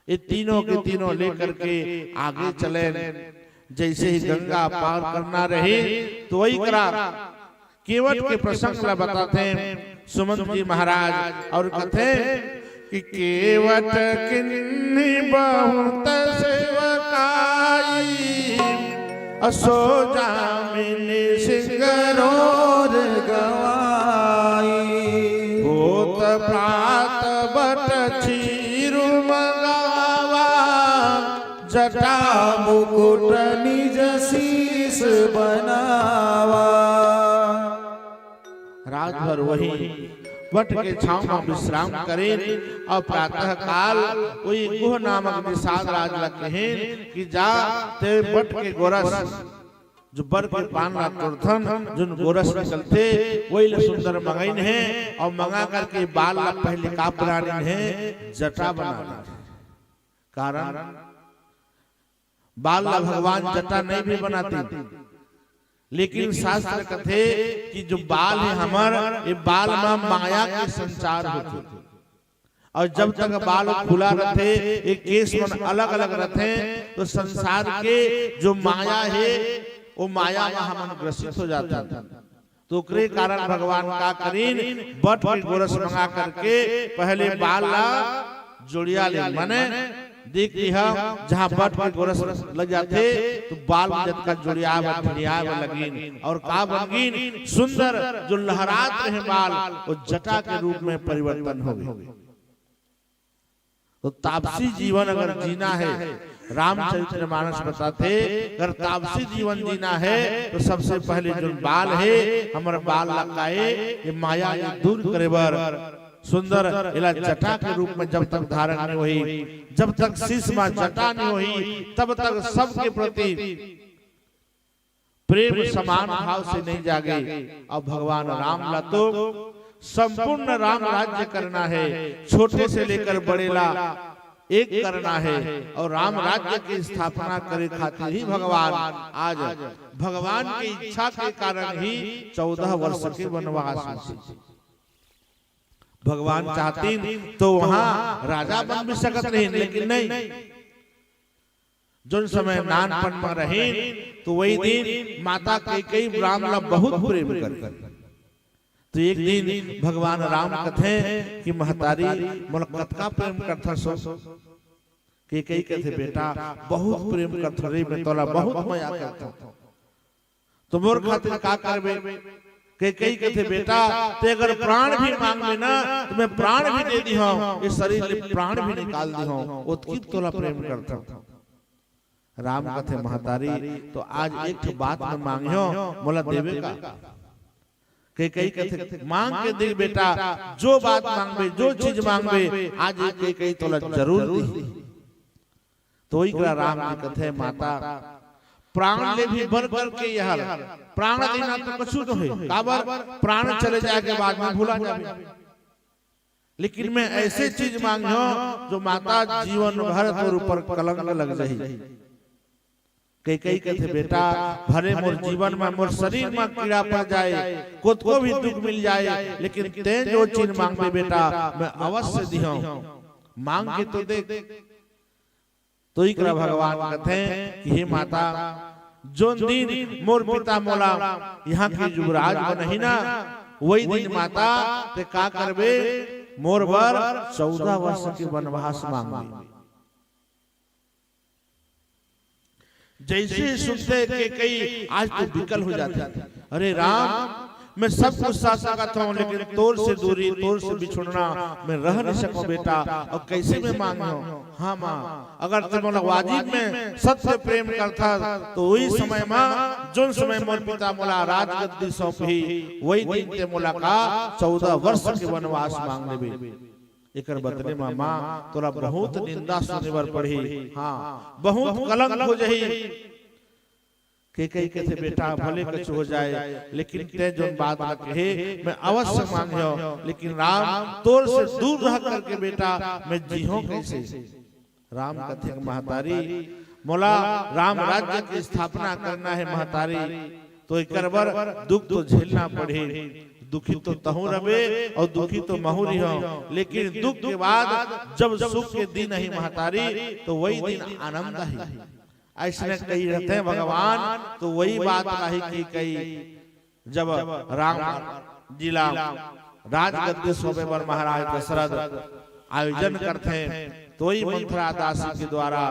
ये तीनों के तीनों लेकर के आगे चले जैसे ही गंगा पार करना रहे तो वही करा केवट के प्रसंग ला बताते हैं सुमंत जी महाराज और कहते कि केवट किन्नी बहुत सेवकाई असो जामिनी सिंगरोर गवाई होत प्रात बट चीरु मंगावा जटा मुकुट निज शीस बनावा। रात भर वही वट के छांव में विश्राम करें और प्रातः काल वही गुह नामक निषाद राज ला कहें कि जा ते वट के गोरस जो बर के पान ला तुरथन जो गोरस निकलते वही ले सुंदर मंगाइन है और मंगा करके बाल ला पहले का बनाने है जटा बनाना कारण बाल ला भगवान जटा नहीं भी बनाते लेकिन शास्त्र कथे कि जो बाल है हमार ये बाल में माया के संचार होते और जब तक बाल खुला रहते एक केस मन अलग अलग रहते तो संसार के जो माया है वो माया में हम ग्रसित हो जाता है। तो करे कारण भगवान का करीन बट के गोरस मंगा करके पहले बाल ला जोड़िया ले माने देख लिया जहाँ बट के गोरस लग जाते तो बाल जत का जोड़िया लगीन और का बनगीन सुंदर जो लहरात रहे बाल वो जटा के रूप में परिवर्तन हो गए। तो तापसी जीवन अगर जीना है रामचरितमानस बताते अगर तापसी जीवन जीना है तो सबसे पहले जो बाल है हमारे बाल लगाए ये माया ये दूर करे बर सुंदर इला जटा के रूप में जब तक धारण नहीं हुई जब तक शीश में जटा नहीं हुई तब तक सबके प्रति प्रेम समान भाव से नहीं जागे। अब भगवान राम ला तो संपूर्ण राम राज्य करना है छोटे से लेकर बड़े ला एक करना है और राम राज्य की स्थापना करे खातिर ही भगवान आज भगवान की इच्छा के कारण ही 14 वर्ष के वनवास भगवान चाहती तो वहां राजा बन भी सकत नहीं लेकिन नहीं जो समय नानपन में रहे तो वही दिन माता कैकेयी राम ला बहुत प्रेम कर तो एक दिन भगवान राम कथे कि महतारी मोला कतका प्रेम करथा सो कैकेयी कथे बेटा बहुत प्रेम करथा रे मैं तोला बहुत माया करथा तो मोर खातिर का करबे कैकेयी कथे बेटा ते अगर प्राण भी मांगे ना तो मैं प्राण भी दे दी हूं ये शरीर ले प्राण भी निकाल दी हूं उतकी तोला प्रेम करता। राम कथे महतारी तो आज एक बात में मांगियो मोला देवे का कैकेयी कथे मांग के दे बेटा जो बात मांगबे जो चीज मांगबे आज कैकेयी तोला जरूर दी। तो ही राम जी कथे माता प्राण ले भी बर करके यह प्राण देना तो कछु तो है काबर प्राण चले जाए के बाद में भूला जाए लेकिन मैं ऐसे चीज मांगियो जो माता जीवन भर तोर ऊपर कलंक लग जाही। कैकेयी कथे बेटा भरे मोर जीवन में मोर शरीर में कीड़ा पड़ जाए खुद को भी दुख मिल जाए लेकिन ते जो चीज मांगे बेटा मैं अवश्य दियो मांग के तो दे। तो ही भगवान कहते कि हे माता जो दिन मोर पिता मोला यहाँ के युवराज बनही ना वही दिन माता ते का करबे मोर बर 14 वर्ष के वनवास मांगे। जैसे सुनते कैकेयी आज तो विकल हो जाते अरे राम मैं सब कुछ सा सकता हूँ लेकिन तोर से दूरी तोर से बिछुड़ना मैं रह नहीं सकूं बेटा और कैसे मैं मांगू। हाँ माँ अगर तुम वाजिब में सत्य प्रेम करता तो वही समय में जो समय मोर पिता मोला राजगद्दी सौंपी वही दिन ते मोला का 14 वर्ष के वनवास मांग लेबे। एकर बदले में माँ तोरा बहुत निंदा सुने बर पड़ी हाँ बहुत कलंक हो जाही। कैकेयी कथे बेटा भले कुछ हो जाए लेकिन ते जो बात कहे मैं अवश्य मांगियो लेकिन राम तोर से दूर रह करके बेटा मैं जीहूं कैसे। राम कथे महतारी मोला राम राज्य की स्थापना करना है महतारी तो एकर बर दुख तो झेलना पड़े दुखी तो तहु रबे और दुखी तो महु रिहो लेकिन दुख के बाद जब सुख के दिन ही महतारी तो वही दिन आनंद है। ऐसे कही रहते हैं भगवान तो वही बात कही कि कई जब राम जिला राजगद्दी सोबे पर महाराज दशरथ आयोजन करते हैं तो वही मंथरा दासी के द्वारा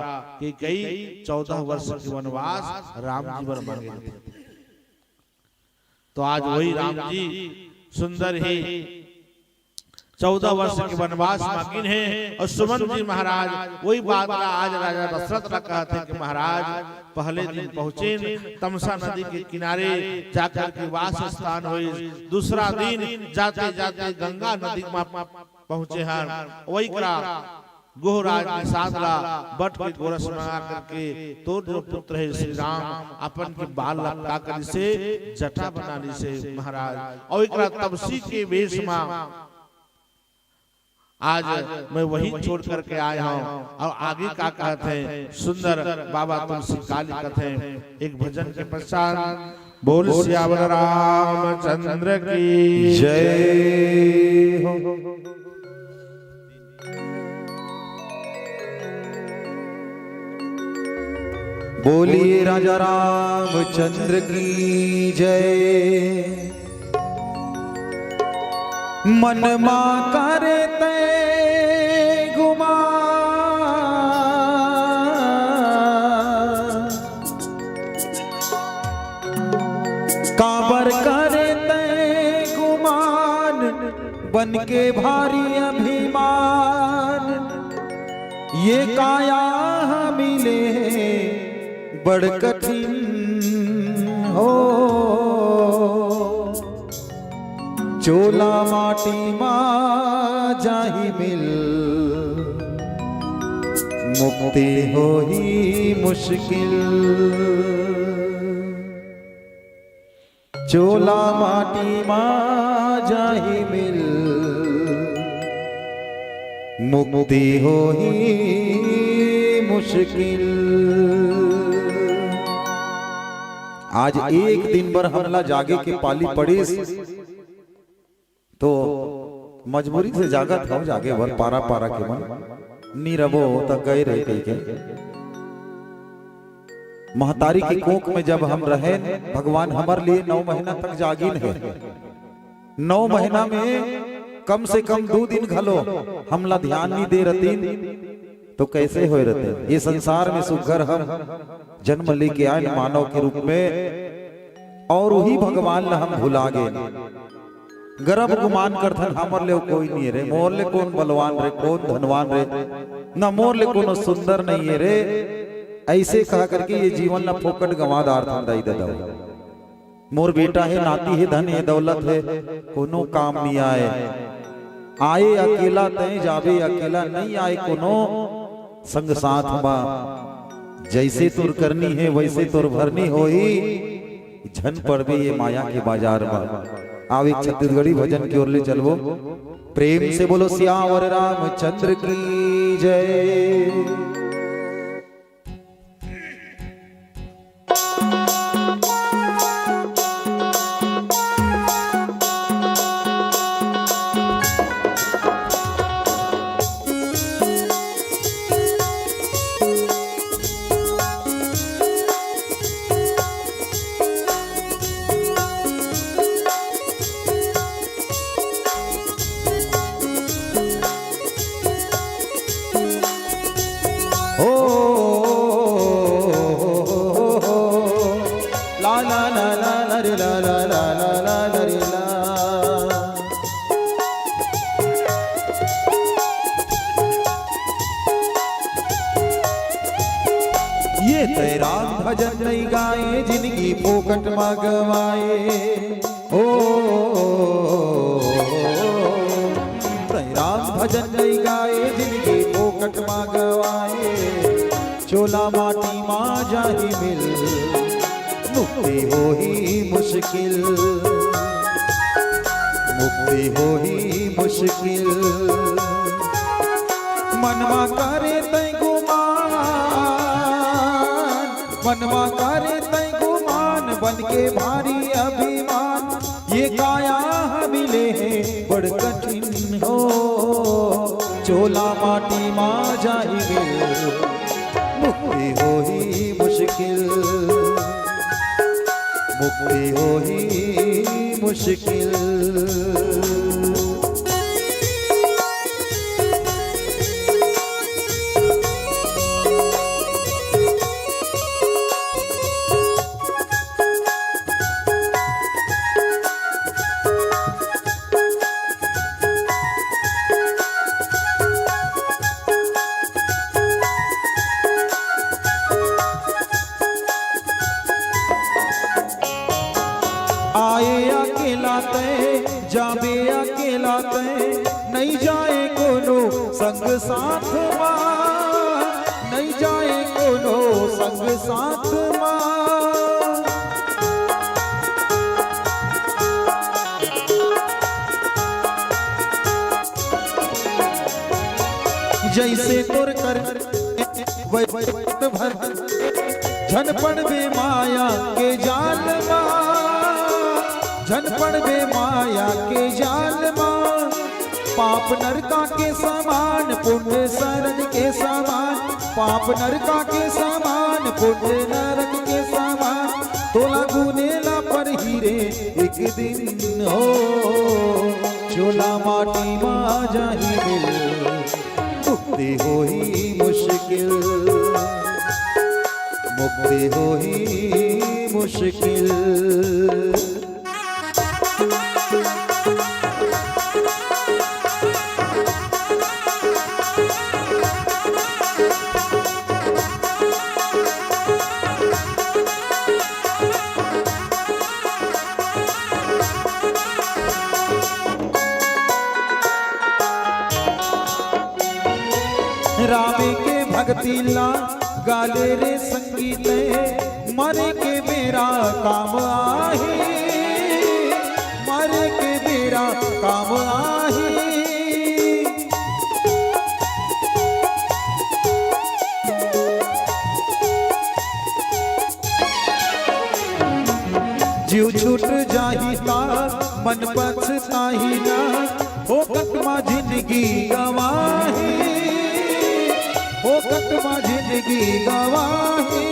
कि कई 14 वर्ष के वनवास राम जी पर मांगे। तो आज वही राम जी सुंदर ही 14 वर्ष के वनवास मांगिन है। और सुमन जी महाराज वही बात का आज राजा दशरथ का कहते हैं कि महाराज पहले दिन पहुंचे तमसा नदी के किनारे जाकर के वास स्थान हुए। दूसरा दिन जाते जाते गंगा नदी में पहुंचे हैं। वही करा गोहराज ने साधला बट के गोरस मंगा करके तो जो पुत्र है श्री राम अपन के बाल लपटा कर से जटा बनाने से महाराज और एक तपसी के वेश में आज मैं वही छोड़ करके आया हूँ। और आगे का कहते हैं सुंदर बाबा तुलसी काली कहते हैं एक भजन के पश्चात बोल सियावर रामचंद्र की जय हो। बोलिए राजा रामचंद्र की जय। मन मा करे ते गुमा काबर करे ते गुमान बन के भारी अभिमान ये काया मिले बड़ कठिन हो। चोला माटी मा जाही मिल मुक्ति हो ही मुश्किल। चोला माटी मा जाही मिल मुक्ति हो ही मुश्किल। आज एक दिन भर हमला जागे के पाली पड़ी तो मजबूरी से जागा था जागे भर पारा पारा के मन नीरबो तक गए रहते के महतारी की कोख में जब हम रहे भगवान हमारे लिए 9 महीना तक जागिन है। 9 महीना में कम से कम 2 दिन घलो हमला ध्यान नहीं दे रही तो कैसे हो रहते। ये संसार में सुघर हम जन्म लेके आए मानव के रूप में और वही भगवान ला हम भुला गए। गर्भ गुमान करथन हमर ले कोई नहीं रे। मोर ले कौन बलवान रे कौन धनवान रे ना मोर ले कौन सुंदर नहीं है रे। ऐसे कहा करके ये जीवन ला फोकट गंवा दार दाई दादा। मोर बेटा है नाती है धन है दौलत है कोनो काम नहीं आए। आए अकेला तय जावे अकेला नहीं आए कोनो संग साथ बा। जैसे तुर करनी है वैसे तुर भरनी हो ही झन पड़बे ये माया के बाजार में। आवे छत्तीसगढ़ी भजन की ओर ले चलवो। प्रेम से बोलो सियावर रामचंद्र की जय। ये तेरा भजन नहीं गाए जिंदगी फोकट में गवाए। ओ तेरा भजन नहीं गाए जिंदगी फोकट में गवाए। चोला माटी माँ जाही मिल मुक्ति हो ही मुश्किल। मुक्ति हो ही मुश्किल। मनवा करे तय गुमान मनवा करे तय गुमान बन के भारी अभिमान ये काया मिले है बड़ कठिन हो। चोला माटी माँ जाही मिल मुक्ति हो ही मुश्किल। मुक्ति हो ही मुश्किल। संग साथ मां नहीं जाए कोनो संग साथ मां जैसे तोर कर भर झनपण बे माया के जाल झनपण बे माया के जाल पाप नरका के समान पुण्य सरग के समान पाप नरका के समान पुण्य नरक के समान तोला गुनेला पर हीरे एक दिन हो चोला माटी मा जाही मिल मुक्ति हो ही मुश्किल मुक्ति हो ही मुश्किल रामे के भक्ति ला गाले रे संगीत मरे के मेरा काम आही मरे के मेरा काम आही जीव छूट जाही ता मन पछताही ना हो कटमा जिंदगी गवाही हो कटमा जिंदगी गवाही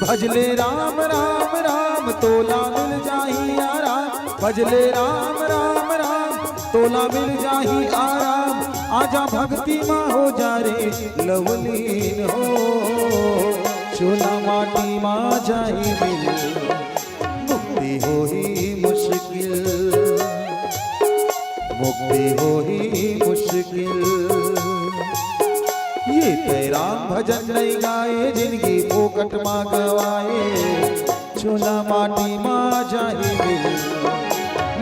भजले राम राम राम तोला मिल जाही आराम भजले राम राम राम तोला मिल जाही आराम आजा भक्ति माँ हो जा रे लवलीन हो चोला माटी माँ जाही मिल मुक्ति हो ही मुश्किल मुक्ति हो ही मुश्किल ये तेरा भजन नहीं गाए जिंदगी फोकट माँ गवाए चोला माटी माँ जाही मिल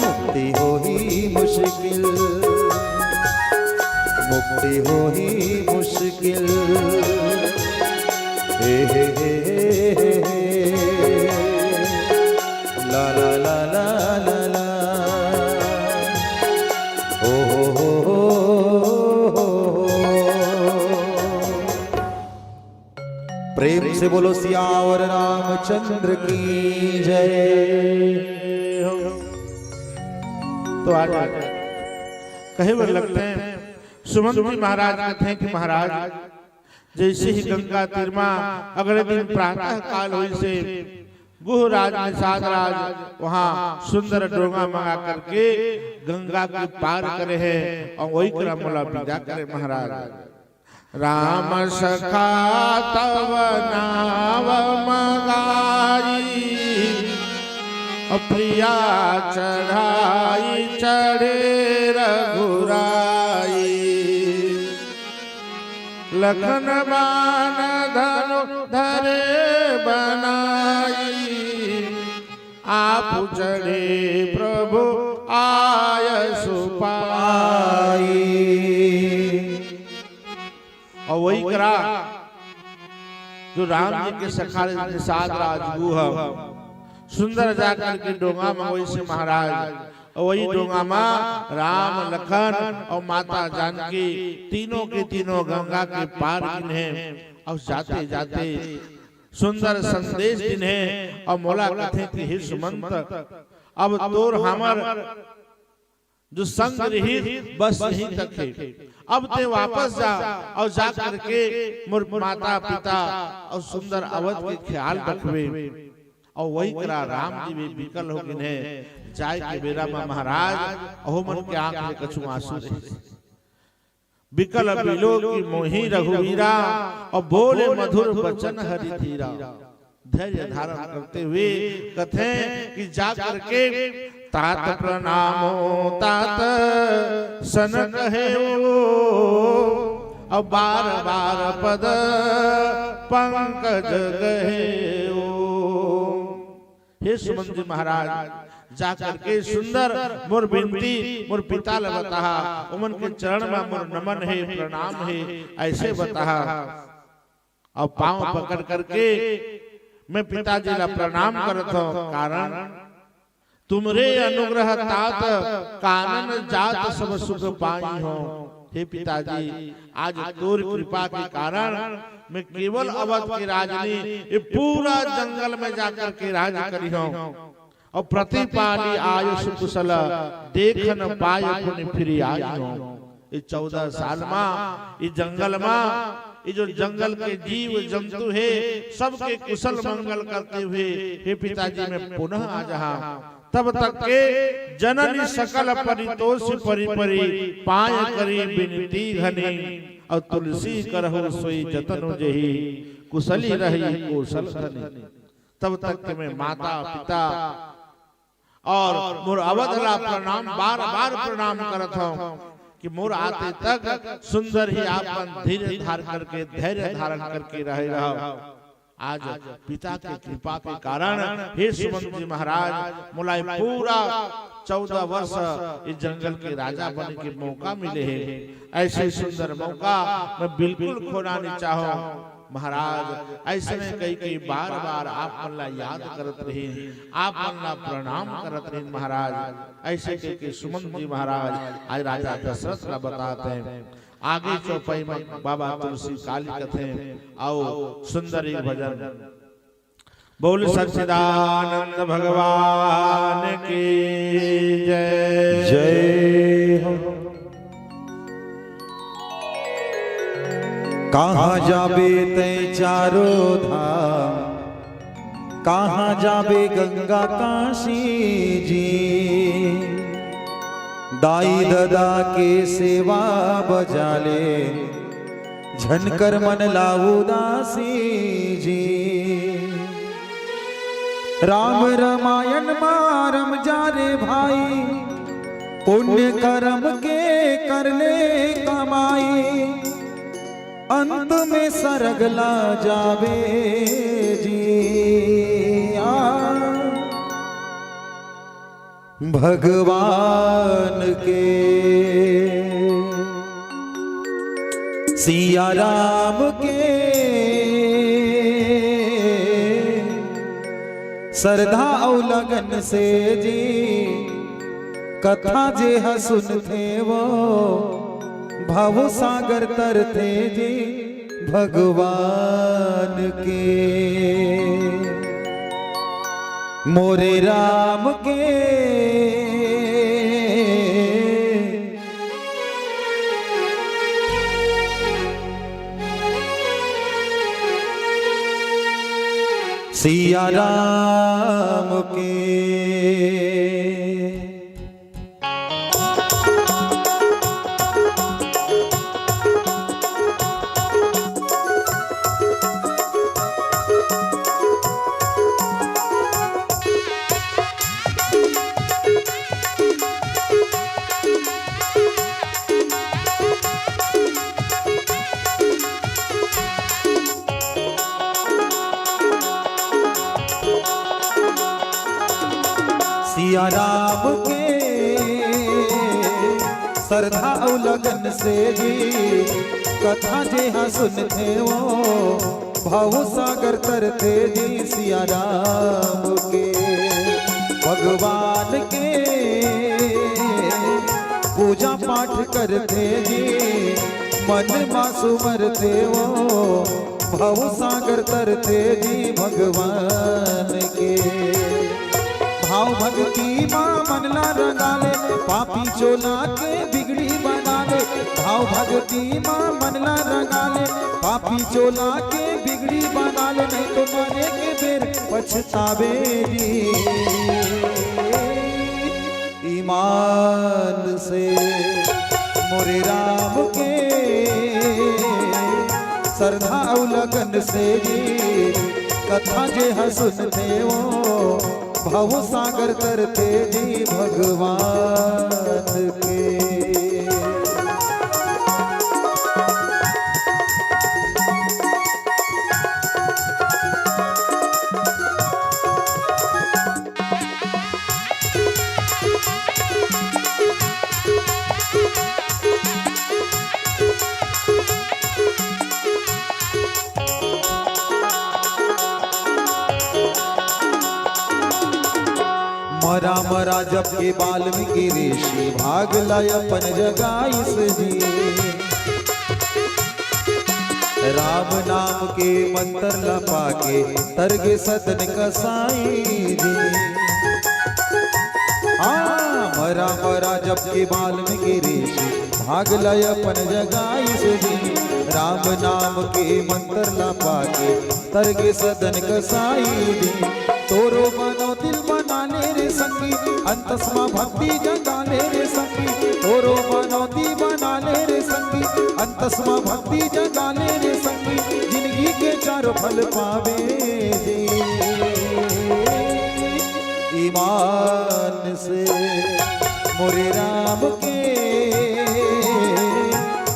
मुक्ति हो ही मुश्किल मुक्ति हो ही मुश्किल हे ला ला ला ला ला ला हो प्रेम से बोलो सियावर रामचंद्र की जय। तो आज कहे वर लगते हैं सुमंत्री महाराज कहते हैं कि महाराज जैसे ही गंगा तीरमा अगले दिन प्रातः काल हुई से गुहराज निषाद राज वहाँ सुंदर डोंगा मंगा करके गंगा के पार करे हैं और वही क्रम वाला विदा करे महाराज। राम सखा तव नाव मंगाई प्रिया चढ़ाई चढ़े रघुराई लखन बान धनु धरे बनाई आप चढ़े प्रभु आय सुपाई। और वही करा जो राम जी के सखा निषाद राजगुह सुंदर जाकर के डोंगा में वही से महाराज और वही डोंगा में राम लखन और माता जानकी तीनों के तीनों गंगा के पार गिने और जाते जाते सुंदर संदेश दिने और मोला कथे कि हे सुमंत अब तोर हमर जो संग रही बस यहीं तक है अब ते वापस जा और जा करके मोर माता पिता और सुंदर अवध के ख्याल रखवे। और वही करा राम जी भी विकल हो गिने जाय के बेरा में महाराज अहो मन के आंख में कछु आंसू रहे विकल बिलो की मोही रघुवीरा और बोले मधुर वचन हरि धीरा। धैर्य धारण करते हुए कथे कि जा करके तात प्रणामो तात सन कहे और बार बार पद पंकज गहे। हे सुमंत महाराज जाकर के सुंदर मोर बिनती मोर पिता ले बताहा उमन के चरण में मोर नमन है प्रणाम है ऐसे बताहा। और पांव पकड़ करके मैं पिताजी ला प्रणाम करत हूं, कारण तुमरे अनुग्रह तात कानन जात सब सुख पाई हो। हे पिताजी, आज तोर कृपा के कारण मैं केवल अवध के राजनी ये पूरा जंगल में जाकर के राज करी हूं और प्रतिपाली आयुष कुशल देख न पाए पुनि फिर आई हूं। ये 14 साल में ये जंगल में ये जो जंगल के जीव जंतु है सबके कुशल मंगल करते हुए हे पिताजी मैं पुनः आ जहा तब तक के जननी सकल परितोष परिपरी पाय करी बिनती घनी और तुलसी करहु सोई जतन जही कुशली रही कौशल धनी। तब तक के मैं माता पिता और मोर अवधला प्रणाम बार बार प्रणाम करत हूं कि मोर आते तक सुंदर ही आपन धीरे धार करके धैर्य धारण करके रहो। आज पिता की कृपा के कारण हे सुमंत जी महाराज मुलाय पूरा 14 वर्ष इस जंगल के राजा बनने के मौका मिले हैं। ऐसे सुंदर मौका मैं बिल्कुल खोना नहीं चाहूं महाराज। ऐसे में कई बार बार आप मल्ला याद करत रहे, आप मल्ला प्रणाम करत रहे महाराज। ऐसे के सुमंत जी महाराज आज राजा दशरथ ला बताते हैं। आगे चौपाई में बाबा तुलसी काली कथे आओ सुंदर एक भजन बोल सच्चिदानंद भगवान की जय जय हो। कहाँ जाबे तै चारों धाम, कहाँ जाबे गंगा काशी जी। दाई ददा के सेवा बजाले झनकर मन लाऊ दासी जी। राम रामायण मारम जा रे भाई, पुण्य कर्म के कर ले कमाई। अंत में सरगला जावे जी भगवान के। सिया राम के श्रद्धा और लगन से जी कथा जे सुन थे वो भाव सागर तरते जी भगवान के। मोरे राम के सिया राम के। सिया राम के श्रद्धा और लगन से जी कथा जे हाँ सुनते वो भाव सागर तरते जी। सिया राम के भगवान के पूजा पाठ करते जी मन मासु मरते वो भाव सागर तरते जी भगवान के। भाव भक्ति माँ मनला रंगा ले पापी चोला के बिगड़ी बना ले। भाव भक्ति माँ मनला रंगा ले पापी चोला के बिगड़ी बना ले। नहीं तो मरे के बेर पछतावे जी। ईमान से मोरे राम के श्रद्धा और लगन से जी कथा जे हाँ सुनते वो भाव सागर करते जी भगवान के। मरा जब के वाल्मीकि ऋषि भाग लय अपन जगाइस जी। राम नाम के मंत्र लपा के तरगे सदन कसाई जी। मरा जब के वाल्मीकि ऋषि भाग लय अपन जगाइस जी। राम नाम के मंत्र लपा के तरगे सदन कसाई जी। तोरो मनो दिल बना ले रे संगी, अंतस्मा भक्ति जगा ले रे संगी। तोरो मनो दिल बना ले रे संगी, अंतस्मा भक्ति जगा ले रे संगी। जिंदगी के चारों फल पावे जी। ईमान से मोरे राम के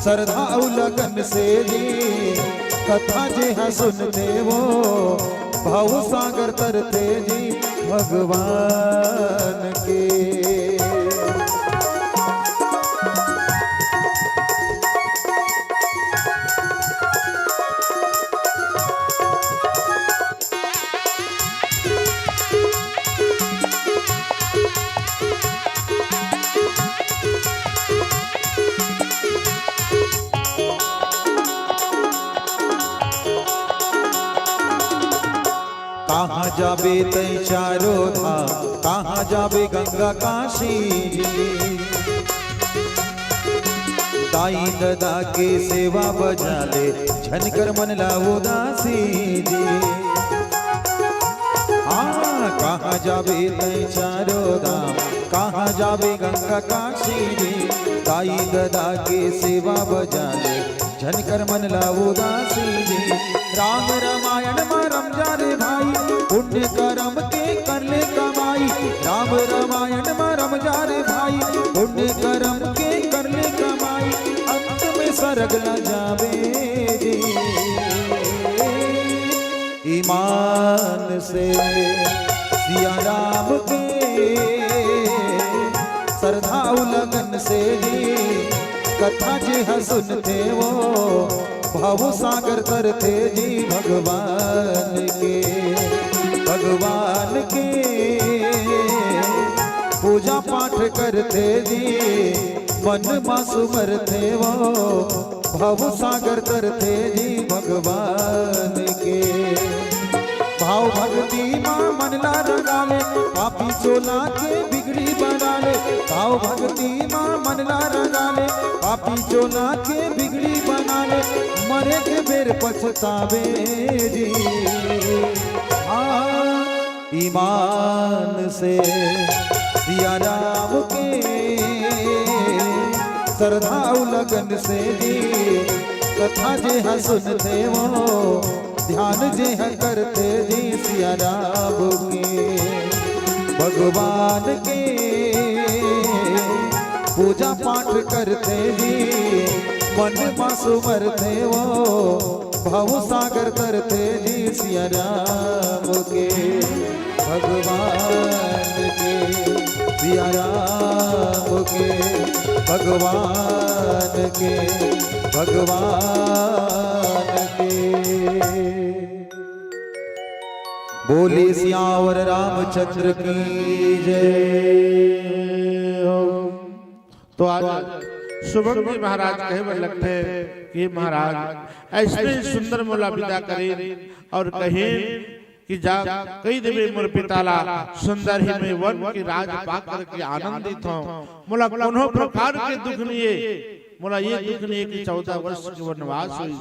श्रद्धा लगन से जी। कथा जे हाँ सुनते वो भाव सागर तरते जी भगवान के। कहाँ जाबे तई चारो धाम, कहाँ जाबे गंगा काशी जी। दाई ददा के सेवा बजा ले झनकर मन ला उदासी जी। कहाँ जाबे तई चारो धाम, कहाँ जाबे गंगा काशी जी। दाई ददा के सेवा बजा ले झनकर मन ला उदासी जी। राम रामायण में रम जा रे भाई, पुण्य कर्म के कर ले कमाई। राम रामायण में रम जा रे भाई, पुण्य कर्म के कर ले कमाई। अंत में सरग न जावे जी। ईमान से सिया राम के श्रद्धा लगन से जी। कथा जे हाँ सुनते वो भाव सागर करते जी भगवान के। भगवान के पूजा पाठ करते जी मन मासु मरते वो भाव सागर करते जी भगवान के। भाव भक्ति माँ मन ला रंगा ले, पापी चोला के बिगड़ी बना ले। भाव भक्ति माँ मन ला रंगा ले, पापी चोला के बिगड़ी बना ले। मरे के बेर पछतावे जी। ईमान से सिया राम के श्रद्धा लगन से जी। कथा जे हाँ सुनते वो ध्यान जे हाँ करते जी सिया राम के। भगवान के पूजा पाठ करते जी मन मासु मरते वो भाव सागर करते जी सिया राम के। भगवान के सिया राम के। भगवान के भगवान के। बोले सियावर रामचंद्र की जय। तो आज शुभम जी महाराज कहे लगते कि महाराज ऐसे सुंदर मोला विदा करें और कहें कि जा कई देवे मोर पिताला सुंदर ही में वन की राज पाक करके आनंदित हो। मोला कोनो प्रकार के दुख नहीं है। मोला ये दुख नहीं कि 14 वर्ष के वनवास हुई।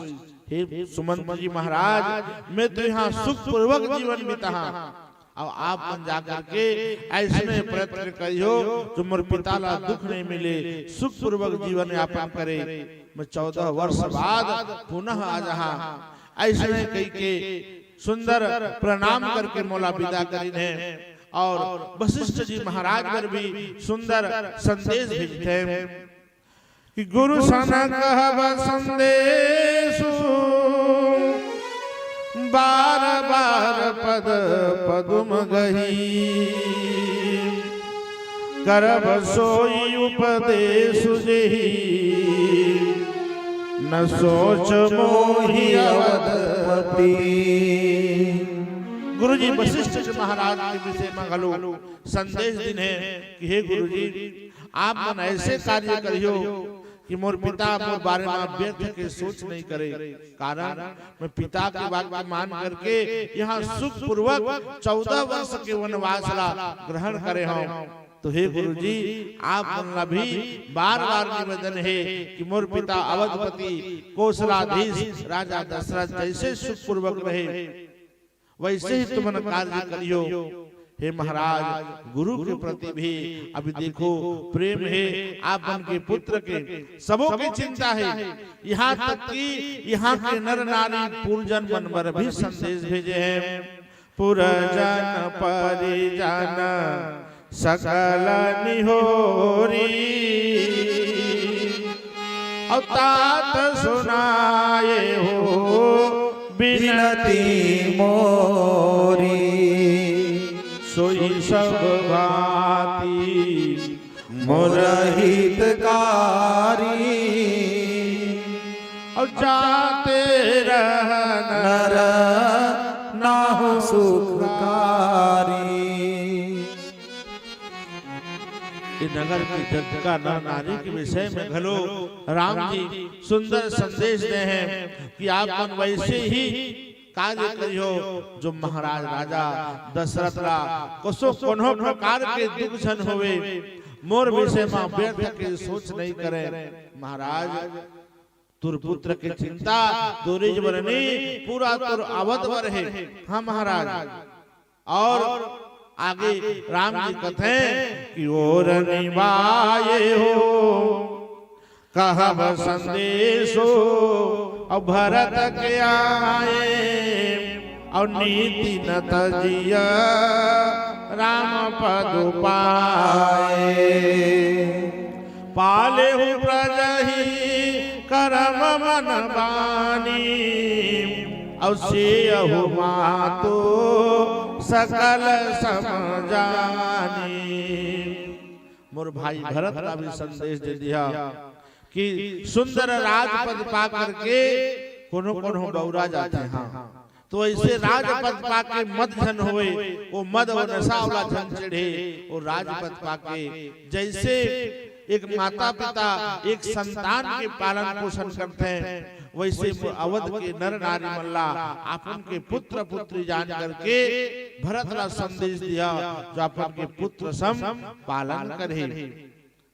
हे सुमंत जी महाराज, मैं तो यहाँ सुख पूर्वक जीवन बिता। अब आप बन जाकर के ऐसे प्रयत्न करियो जो मोर पिताला दुख नहीं मिले, सुख पूर्वक जीवन यापन करे। मैं 14 वर्ष बाद पुनः आ जहा ऐसे कही के सुंदर प्रणाम करके मोला विदा करीने। और वशिष्ठ जी महाराज पर भी सुंदर संदेश भेजते हैं कि गुरु सना कहब संदेशु बार बार पद पदुम गही। करब सोई उपदेश जेहि न सोच मोहि अवधपति। गुरुजी वशिष्ठ जी महाराज के विषय में घलो संदेश दिन है कि हे गुरुजी आप मन ऐसे कार्य करियो कि मोर पिता मोर बारे में व्यर्थ के सोच नहीं करे, कारण मैं पिता की बात को मान करके यहाँ सुख पूर्वक 14 वर्ष के वनवास ला ग्रहण करे हूँ। तो हे गुरुजी आप मन भी बार बार निवेदन है कि मोर पिता अवधपति कौशलाधीश राजा दशरथ जैसे सुख पूर्वक रहे वैसे ही तुम कार्य करियो। हे महाराज गुरु के प्रति भी अभी देखो प्रेम है, आप उनके पुत्र के सबों की चिंता है, यहाँ तक कि यहाँ के नर नारी पुरजन मनवर भी संदेश भेजे हैं। पुरजन परिजन सकल निहोरी अवतात सुनाए हो बिनती मोरी सोई सब भांति मोर हितकारी और जाते रहन नर नाहु सुखकारी। नगर की जग का नर नारी के विषय में घलो राम जी सुंदर संदेश दे हैं कि आप वैसे ही कार्य करियो जो महाराज राजा दशरथ ला कसो कोनो प्रकार के दुख जन होवे मोर विषय में व्यर्थ के सोच नहीं करे। महाराज तुर पुत्र की चिंता दूरिज बरनी पूरा तुर अवध वर है। हाँ महाराज, और आगे राम जी कहते कि और निभाए हो कहब संदेशो और भरत के आए और नीति न तजिया राम पद पाए पाले हूँ प्रजहि करम मन बानी और से मातो सकल समझानी। मोर भाई भरत का भी संदेश दे दिया कि सुंदर राजपद पा करके कोनो कोनो बौरा जाते हैं। हाँ, तो ऐसे राजपद पा के मद धन होए वो मद और नशा वाला धन चढ़े वो राजपद पा के जैसे एक माता पिता एक संतान के पालन पोषण करते हैं वैसे अवध के नर नारी मल्ला अपन के पुत्र पुत्री जान करके भरत ला संदेश दिया जो अपन के पुत्र सम पालन करे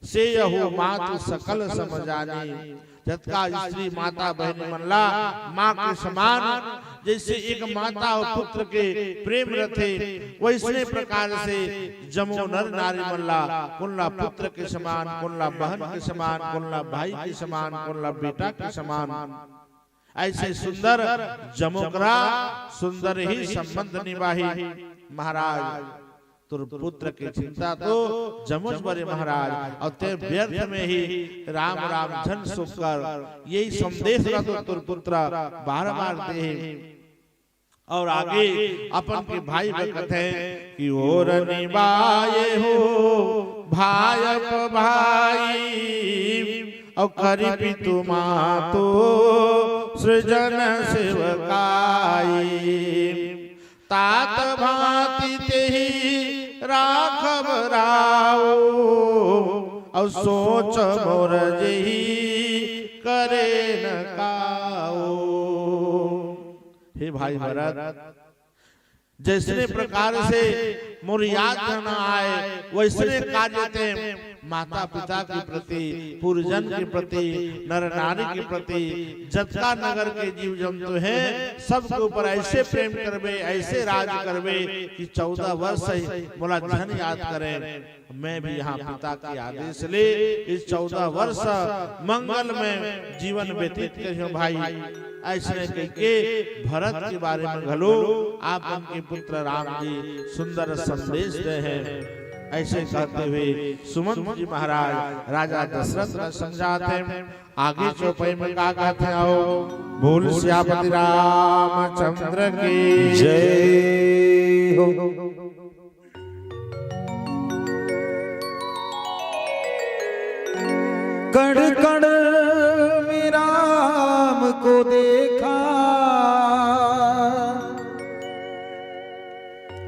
से यहो मातु सकल समझानी। जतका स्त्री माता बहन मल्ला माँ के समान जैसे एक माता और पुत्र के प्रेम रथे वैसे प्रकार से जमो नर नारी मल्ला कुल्ला पुत्र के समान कुल्ला बहन के समान कुल्ला भाई के समान कुल्ला बेटा के समान ऐसे सुंदर जमोकरा सुंदर ही संबंध निभाही। महाराज तुर पुत्र की चिंता तो जमुज बरे महाराज और ते व्यर्थ में ही राम राम धन सुख कर यही संदेश का तो तुर पुत्र बार बार दे। और आगे अपन के भाई कहते हैं कि और निभाए हो भाई भाई और करीबी तुमा तो सृजन सेवकाई तात भांति तेहि राखब राओ और सोच मोर जही करे न काओ। हे भाई भरत जैसे प्रकार से मोर याद न आए वैसे कार्य थे माता पिता के प्रति पुरजन के प्रति नर नारी के प्रति जतका नगर के जीव जंतु हैं सबके ऊपर ऐसे प्रेम करबे ऐसे राज करबे कि 14 वर्ष मोला धन याद करें। मैं भी यहाँ पिता के आदेश ले इस 14 वर्ष मंगल में जीवन व्यतीत करियो भाई। ऐसे करके भरत के बारे में घलो आप उनके पुत्र राम जी सुंदर संदेश दे हैं। ऐसे कहते हुए सुमंत जी महाराज राजा दशरथ को समझाते हैं। आगे चौपाई में का कहते हैं आओ बोल श्यामति रामचंद्र की जय हो। कण कण में राम को देखा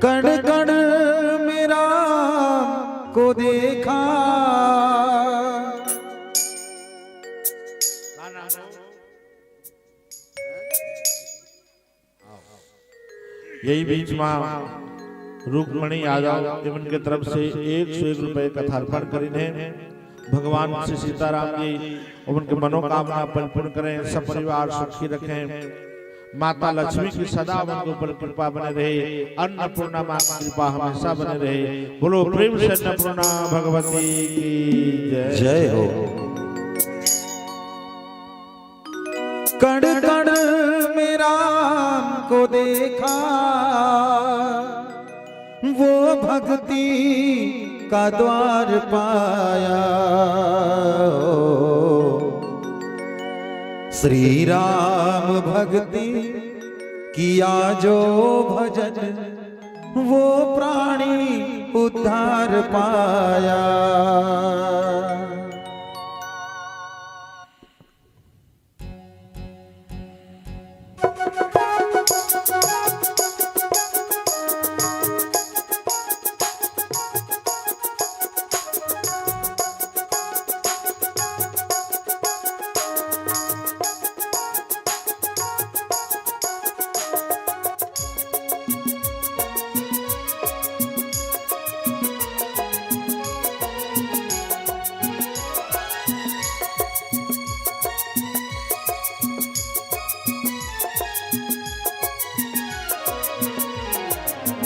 कण कण मेरा को देखा। यही बीच में रुक्मणी यादव इवन के तरफ से 101 रुपए कथार्पण करीने भगवान श्री सीताराम जी उनके मनोकामना परिपूर्ण करें, सब परिवार सुखी रखें। माता लक्ष्मी की सदा उनके ऊपर कृपा बने रहे, अन्नपूर्णा मां की कृपा हमेशा बने रहे। बोलो प्रेम से अन्नपूर्णा भगवती की जय हो। कण कण मेरा को देखा, वो भक्ति का द्वार पाया। श्री राम भक्ति किया जो भजन, वो प्राणी उद्धार पाया।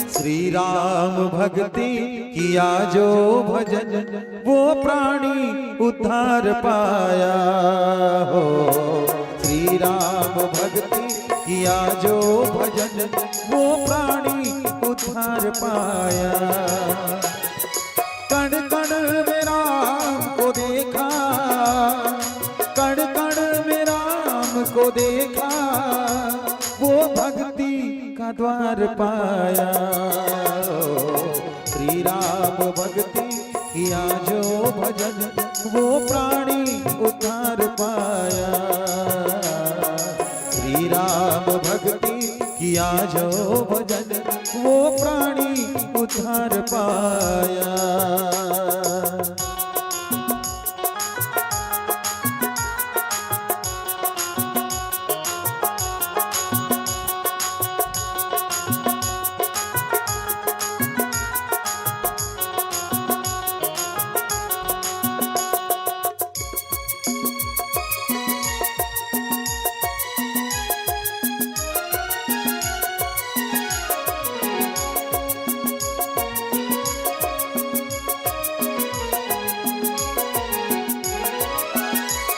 श्री राम भक्ति किया जो भजन, वो प्राणी उद्धार पाया हो। श्री राम भक्ति किया जो भजन, वो प्राणी उद्धार पाया। कण कण में राम को देखा, कण कण में राम को देखा, वो भक्ति का द्वार पाया। श्री राम भक्ति किया जो भजन, वो प्राणी उद्धार पाया। श्री राम भक्ति किया जो भजन, वो प्राणी उद्धार पाया।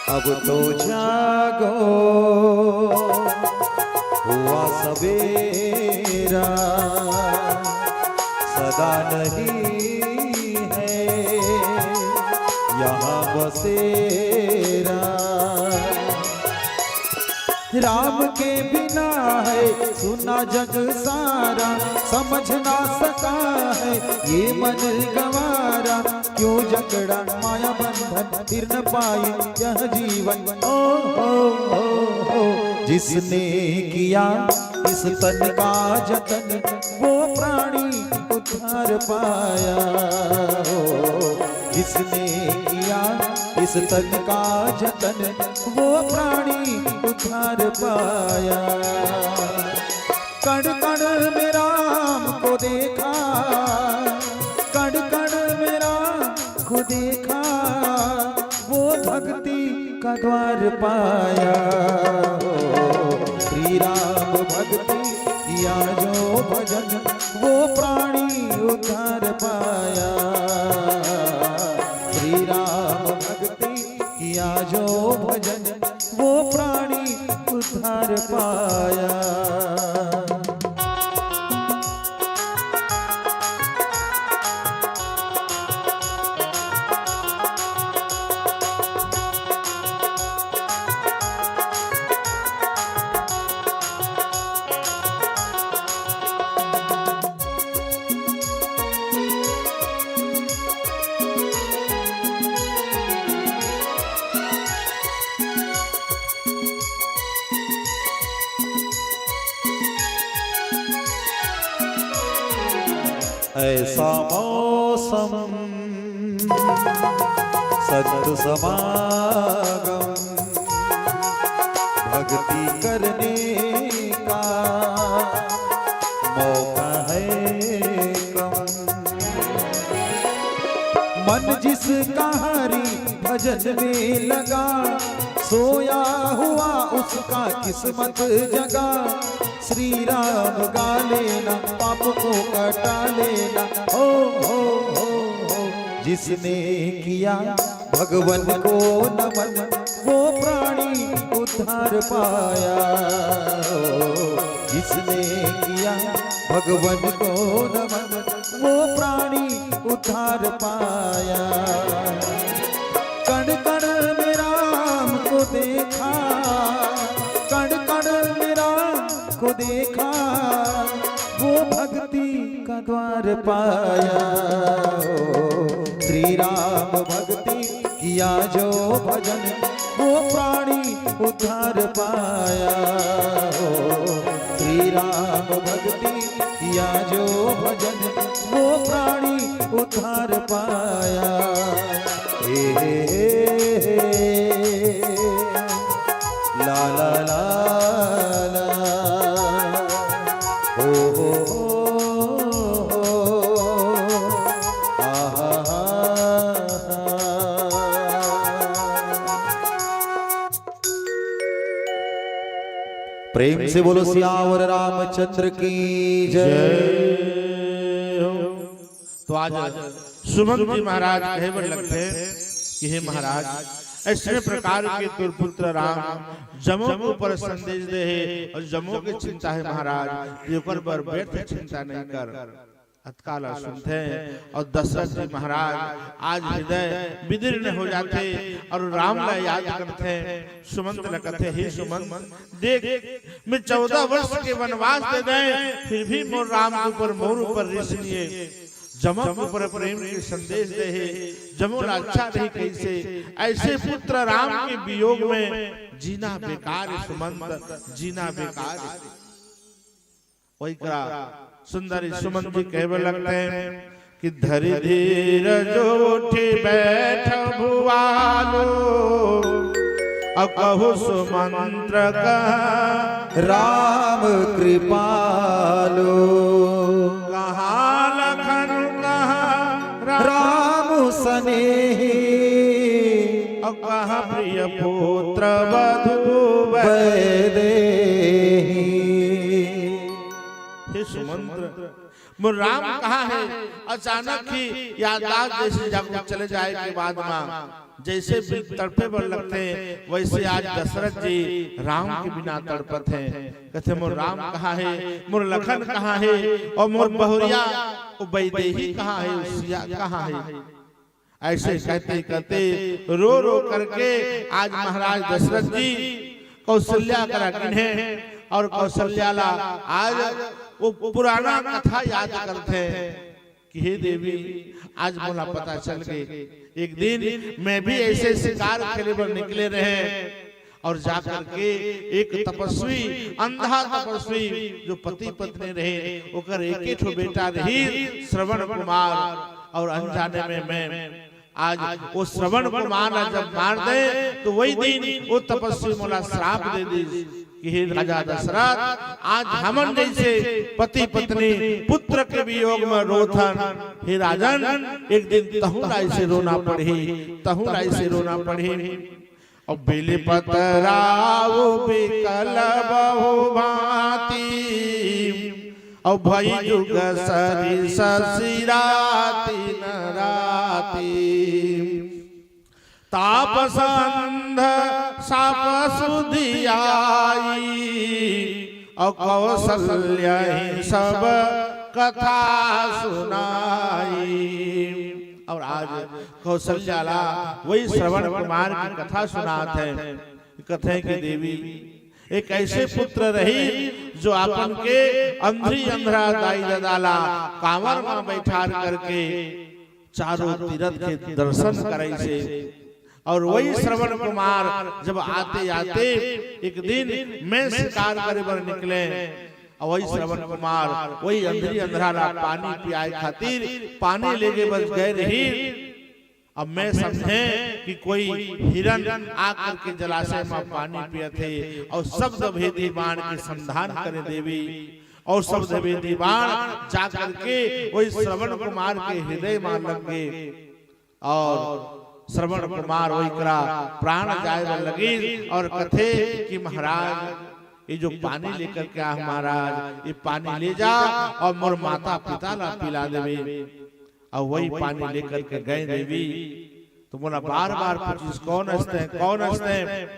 अब तो जागो हुआ सवेरा, सदा नहीं है यहाँ बसेरा। राम के बिना है सुना जग सारा, समझ ना सका है ये मन गवारा। क्यों जकड़ा माया बंधन, फिर न पाए यह जीवन। ओ जिसने किया इस तन का जतन, वो प्राणी उद्धार पाया। जिसने किया इस तन का जतन, वो प्राणी उद्धार पाया। कण कण में राम को देखा, कण कण में राम को देखा, वो भक्ति का द्वार पाया। श्री राम भक्ति किया जो भजन, वो प्राणी उद्धार पाया। श्री राम भक्ति किया जो भजन, वो प्राणी उद्धार पाया। ऐसा मौसम सत समागम भक्ति करने का मौका है कम। मन जिसका हरि भजन में लगा सोया हुआ उसका किस्मत जगा। श्री राम गा लेना पाप को कटा लेना हो जिसने किया भगवन को नमन वो प्राणी उद्धार पाया। जिसने किया भगवन को नमन वो प्राणी उद्धार पाया। कण कण में राम को देखा कण कण में राम को देखा वो भक्ति का द्वार पाया। श्री राम भक्ति किया जो भजन वो प्राणी उद्धार पाया। श्री राम भक्ति किया जो भजन वो प्राणी उद्धार पाया। ला ला ला ला हो प्रेम से बोलो सियावर रामचंद्र की जय। तो आज सुमंत जी महाराज कहे बड़े लगते कि हे महाराज ऐसे प्रकार के तुरपुत्र राम जमो के ऊपर संदेश दे है और जमो के चिंता है महाराज ये ऊपर बर व्यर्थ चिंता नहीं कर। अतकाला सुनते हैं और दशरथ जी महाराज आज हृदय विदीर्ण हो जाते और राम ला याद करते हैं। सुमंत न कहते हे सुमंत देख मैं 14 वर्ष के वनवास दे दें फिर भी मोर राम के ऊपर मोर ऊपर रिस लिए जमो के ऊपर प्रेम के संदेश दे है जमो अच्छा नहीं कैसे ऐसे पुत्र राम के वियोग में जीना बेकार है सुमंत जीना बेकार है। वही करा सुंदरी सुमंत जी कहने लगते हैं कि धरि धीर जो उठी बैठ भुआलो अब कहु सुमंत्र का राम कृपालो। कहाँ लखन कहाँ राम स्नेही अब कहाँ प्रिय पुत्र वधु वैदेही। सुमंत्र मोर राम कहाँ है। अचानक ही याददाश्त जैसे जब चले जाए के बाद में जैसे भी तड़पे पर लगते हैं वैसे आज दशरथ जी राम के बिना तड़पते हैं। कहते मोर राम कहाँ है मोर लखन कहाँ है और मोर बहुरिया वैदेही कहाँ है उसिया कहाँ है। ऐसे कहते कहते रो रो करके आज महाराज दशरथ जी कौशल्या करा किन्हे और कौशल्याला आज वो पुराना कथा याद करते हैं कि हे देवी आज मोला पता चल गई एक दिन मैं भी ऐसे शिकार खेले पर निकले रहे और जाकर के एक तपस्वी अंधा तपस्वी जो पति पत्नी रहे ओकर एक ठो बेटा रही श्रवण कुमार और अनजाने में मैं आज वो श्रवण कुमार जब मार दे तो वही दिन वो तपस्वी मोला श्राप दे दी कि हे राजा दशरथ आज हमन जैसे पति पत्नी पुत्र के वियोग में रोथन हे राजन एक दिन तहुरा ऐसे रोना पड़े तहुरा ऐसे रोना पड़े। और बेले पतराओ बिकल बहु भांति और भई जुग सरी ससिराति नराति तापसंध साप सुधियाई और कौशल्या सब कथा सुनाई। और आज कौशल्याला वही श्रवण कुमार की कथा सुनाते हैं। कथे की देवी एक ऐसे पुत्र रही जो आपन के अंधरी अंधरा दाई ददाला कांवर में बैठा करके चारों तीर्थ के दर्शन कराई से। और वही श्रवण कुमार जब आते आते एक दिन मैं शिकार करे पर निकले और वही श्रवण कुमार वही अंधरी अंधरा पानी पियाए खातिर पानी लेके बस गए रही। अब मैं समझे कि कोई हिरन आकर के जलाशय में पानी पिए थे और शब्द भेदी बाण के संधान करे देवी और शब्द भेदी बाण जाकर के वही श्रवण कुमार के हृदय में लग गए और श्रवण कुमार वही करा प्राण जाए लगे और कथे कि महाराज ये जो पानी लेकर के आ महाराज ये पानी ले जा और मोर माता पिता ला पिला देवे। और वही पानी लेकर के गए देवी तो बोला बार बार पूछिस कौन हंसते हैं कौन हंसते हैं,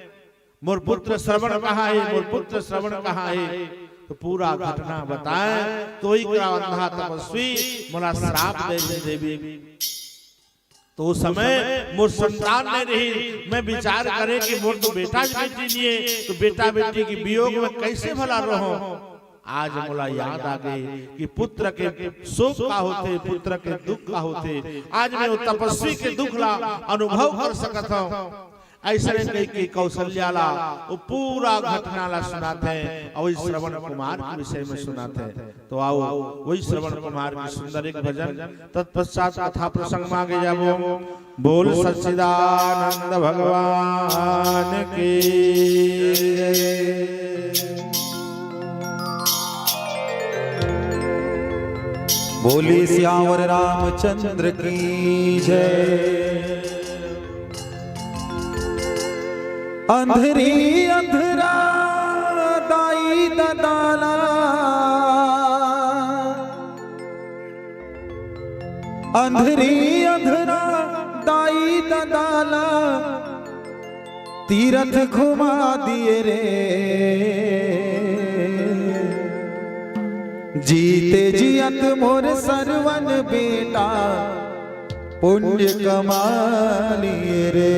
मोर पुत्र श्रवण कहाँ है मोर पुत्र श्रवण कहाँ है। तो पूरा घटना बताए तो वही करा अंधा तपस्वी मोला श्राप दे देवी। तो उस समय मोर संतान नहीं रही, मैं विचार करे कि मोर तो बेटा बेटी नहीं है तो बेटा बेटी की वियोग में कैसे भला रहो। आज मोला याद आ गई कि पुत्र के शोक का होते पुत्र के दुख का होते। आज मैं तपस्वी के दुख ला अनुभव कर सकता हूँ। ऐसे कई के कौशल्या ला वो पूरा घटना ला सुनाते हैं और वही श्रवण कुमार के विषय में सुनाते हैं। तो आओ वही श्रवण कुमार की सुंदर एक भजन तत्पश्चात कथा प्रसंग मांगे जाबो। बोल सच्चिदानंद भगवान की बोली सियावर रामचंद्र की जय। अंधरी अंधरा दाई ददाला अंधरी अंधरा दाई ददाला तीरथ घुमा दिए रे। जीते जियत मोर सरवन बेटा पुण्य कमालिए रे।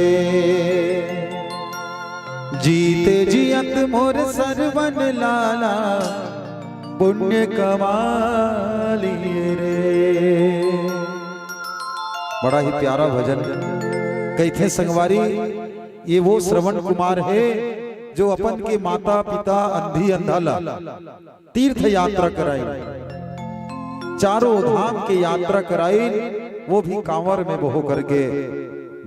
जीते जियत मोर सरवन लाला पुण्य कमालिए रे। बड़ा ही प्यारा भजन कहते संगवारी। ये वो श्रवण कुमार है जो अपन के माता पिता अंधी अंधाला तीर्थ यात्रा कराई, चारों धाम की यात्रा कराई, वो भी कांवर में बहो करके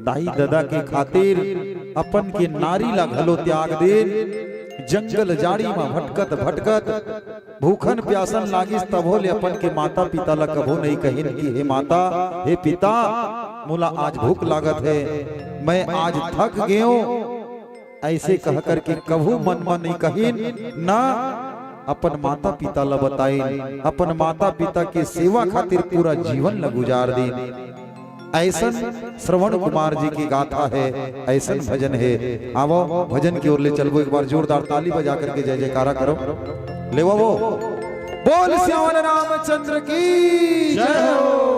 दाई दादा के खातिर अपन के नारी ला घलो त्याग दे। जंगल जाड़ी में भटकत भटकत भूखन प्यासन लागिस तभो ले अपन के माता पिता ला कभो नहीं कहिन कि हे माता हे पिता मोला आज भूख लागत है, मैं आज थक गयो। ऐसे कह करके कभू मन में नहीं कहिन ना अपन माता पिता ला बताइन, अपन माता पिता के सेवा खातिर पूरा जीवन ला गुजार दिन। ऐसन श्रवण कुमार जी की गाथा है, ऐसन भजन है। आवो भजन की ओर ले चलो, एक बार जोरदार ताली बजा करके जय जयकारा करो। ले वो बोल श्याम रामचंद्र की जय हो।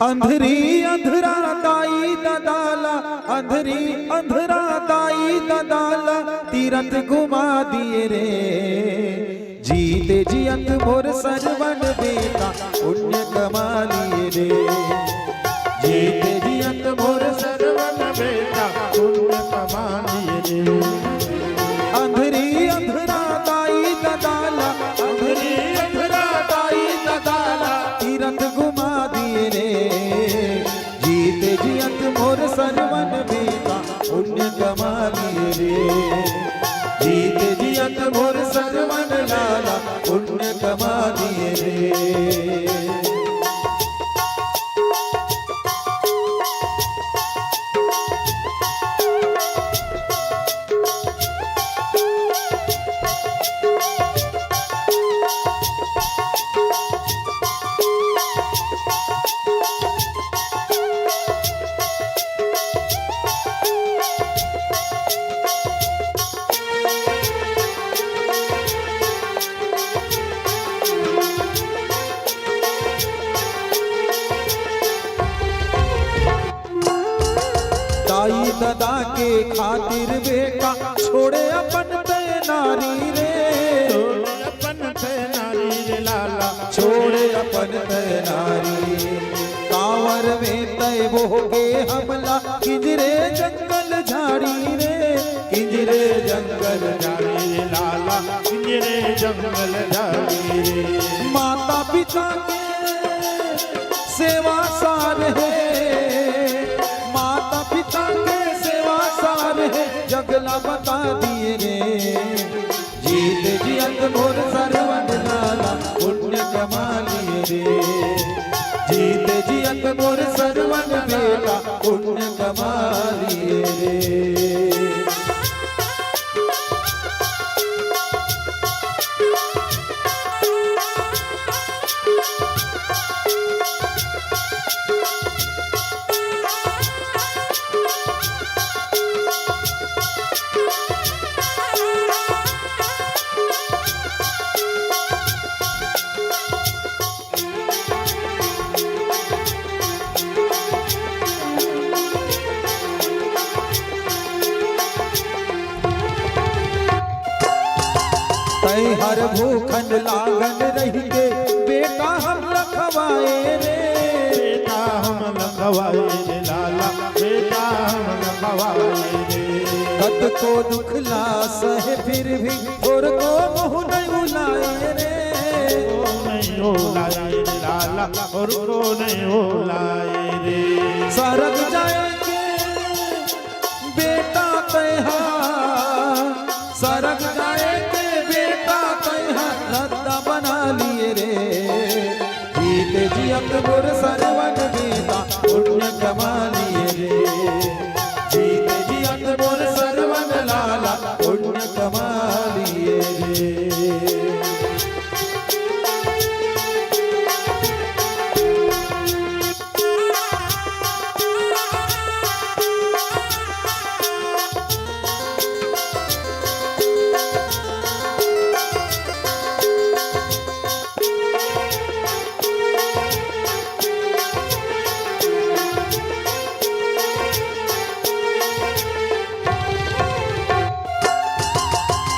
अंधरी अंधरा दाई ददाला अंधरी अंधरा दाई ददाला तीरथ घुमा दिए रे। जीते जियत मोर सरवन बेटा पुण्य कमा लिए रे। जीते जियत मोर सरवन बेटा पुण्य कमा लिए रे। अंधरी अंधरा दाई ददाला अंधरी अंधरा दाई ददाला तीरथ घुमा दिए रे। जीते जियत मोर सरवन बेटा पुण्य कमा लिए रे। जीते जियत मोर सरवन लाला पुण्य कमा दिए रे। दाई दादा के खातिर बेटा छोड़े अपन पे नारी रे। अपन पे नारी रे लाला छोड़े अपन पे नारी। कांवर में तय वो के हमला किंजरे जंगल झाड़ी रे। किंजरे जंगल जंगल झाड़ी रे लाला पिंजरे जंगल झाड़ी रे। माता पिता के सेवा सार है, माता पिता के सेवा सार है, जगला बता दिए रे। जीत जियत मोर सरवन लाला पुण्य कमा लिए रे। जीत जियत मोर सरवन बेटा पुण्य कमा लिए रे। हर भूखन लागन रही के बेटा हम लखवाए रे। बेटा हम लखवाए रे लाला बेटा हम लखवाए रे। कद को दुख लास है फिर भी और को मुँह नहीं उलाए रे। नहीं ओलाए रे लाला और को नहीं ओलाए रे। सरग जाएंगे बेटा तैहा, सरग जाएंगे रद्दा बना लिए रे। जीत जियत मोर सरवन बेटा पुण्य कमा लिए रे। जीत जियत मोर सरवन लाला पुण्य कमा लिए रे।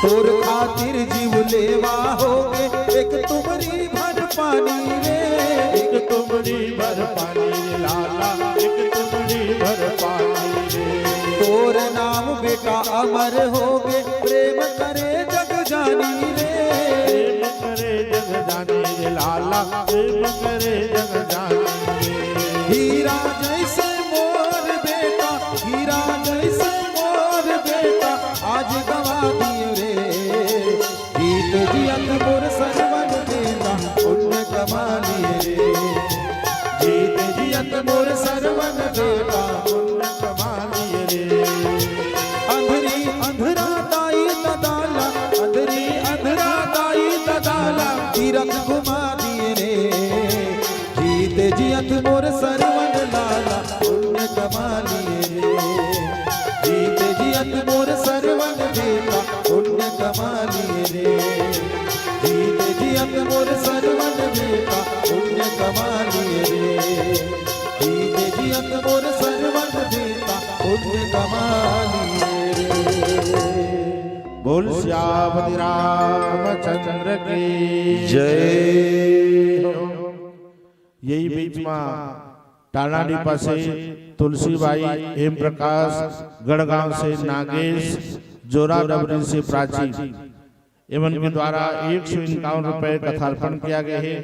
तोर खातिर जीव लेवा होगे एक तुमरी भर पानी रे। एक तुमरी भर पानी रे लाला एक तुमरी भर पानी रे। तोर नाम बेटा अमर होगे प्रेम करे जग जानी रे। प्रेम करे जग जानी रे लाला प्रेम करे जग जानी रे। हीरा जैसे मोर बेटा, हीरा जैसे मोर बेटा आज गवा दिए रे। जीत जियत मोर सरवन बेटा पुण्य कमा लिए रे। जीत जियत मोर सरवन बेटा पुण्य कमा लिए रे। अंधरी अंधरा दाई तदाला, अंधरी अंधरा दाई तदाला तीरथ घुमा दिए रे। जीत जियत मोर सरवन लाला पुण्य कमा लिए रे। जीत जियत मोर सरवन बेटा पुण्य कमा लिए रे। जीत जियत मोर सरवन बेटा पुण्य कमा लिए रे। जीत जियत मोर सरवन बेटा पुण्य कमा लिए रे। बोल श्यामति रामचंद्र की जय हो। यही बीच में टालाडी पासे तुलसीबाई हेम प्रकाश गढ़गांव से नागेश जोरा डबरी से प्राची एवं के द्वारा 151 रुपए कथार्पण किया गया है।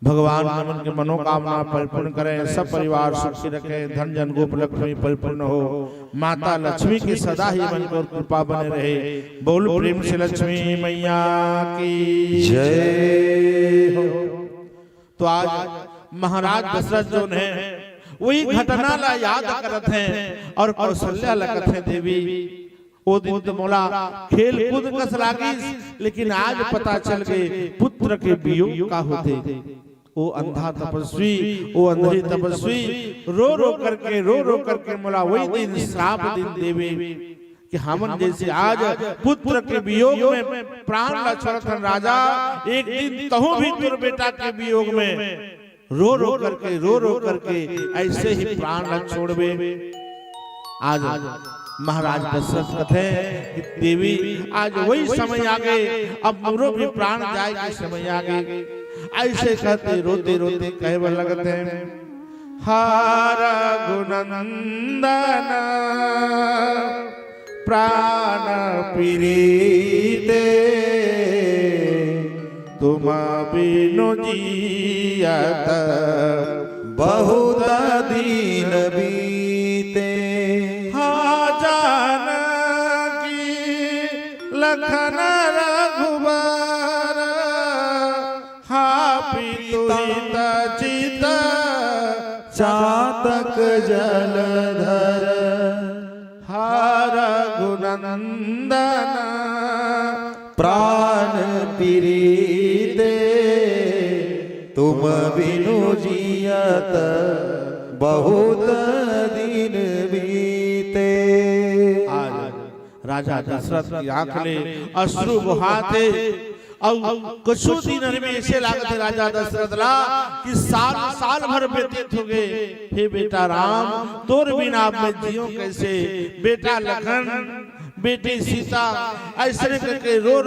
भगवान नमन के मनोकामना परिपूर्ण करें, सब परिवार सुखी रखें, धन जन गोप लक्ष्मी परिपूर्ण हो, माता लक्ष्मी की सदा ही मन को कृपा बने रहे। बोल प्रेम से लक्ष्मी मैया की जय हो। तो आज महाराज दशरथ जो है वही घटना ला याद करत हैं और कौशल्या लगत है देवी। ओ दिन तो मोला खेल कूद कस लागी, लेकिन आज पता चल गए पुत्र के वियोग का होते। वो अंधा तपस्वी, वो अंधी तपस्वी रो रो करके मोला वही दिन श्राप दिन देवे कि हमन जैसे आज पुत्र के वियोग में प्राण ला छोड़त राजा, एक दिन तहु भी तुर बेटा के वियोग में रो रो करके ऐसे ही प्राण ला छोड़वे। आज महाराज दशरथ कथे कि देवी आज वही समय आ गए, अब मोरो भी प्राण जाए के समय आ गए। ऐसे कहते रोते रोते कहने लगते हैं, हार गुणनंदन प्राण पीरीते तुम बिनु जियत बहुत दीन बीते। हाँ जानकी लखन रघुबर हाँ पितुहित चित चातक जलधर रघुनंदन प्राण पीरीते तुम बिनु जियत बहुत दिन बीते। आज राजा दशरथ की आंखें अश्रु बहाते और कुछ दिन में ऐसे लागते राजा दशरथ ला कि साल साल भर व्यतीत हो गए। हे बेटा राम तोर बिना मैं जियो कैसे, बेटा लखन बेटी सीता ऐसे करके रो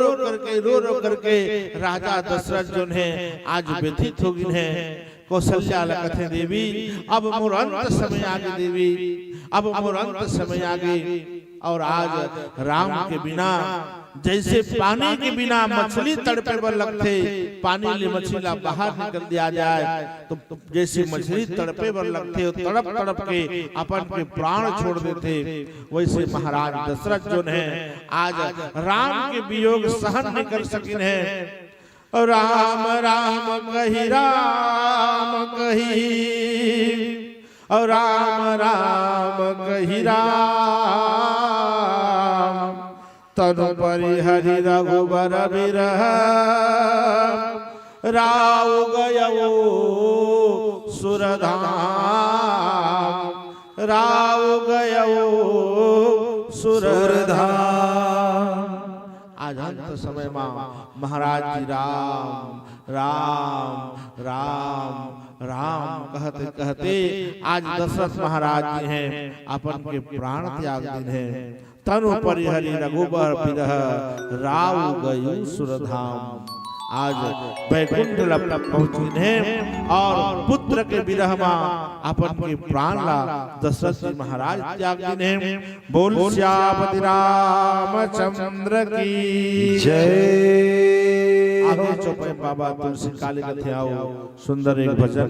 रो करके राजा दशरथ जो है आज व्यतीत हो गए हैं। कौशल्या लखते देवी अब मोर अंत समय आगे देवी, अब मोर अंत समय आगे। और आज राम के बिना जैसे पानी के बिना मछली तड़पे पर लगते, पानी ले मछली बाहर निकल दिया जाए तो जैसे मछली तड़पे पर लगते हो तड़प तड़प के अपन के प्राण छोड़ देते, वैसे महाराज दशरथ जो है आज राम के वियोग सहन नहीं कर सकिन है। राम राम कही राम कही और राम राम कही राम तनु परिहरि रघुबर बिरह राव गयो सुरधाम राव गयो सुरधाम। आज अंत समय में महाराज जी राम राम राम राम कहते कहते आज दशरथ महाराज जी हैं अपन के प्राण त्याग दिन है। तनु परिहरि रघुबर बिरह राव गयो सुरधाम। आज वैकुंठ पहुंचे हैं और पुत्र के विरह में अपन के प्राण ला दशरथ जी महाराज त्याग दिन है। बोल श्यामति रामचंद्र की जय। आगे चौपाई बाबा तुलसी काली कथे आओ सुंदर एक भजन।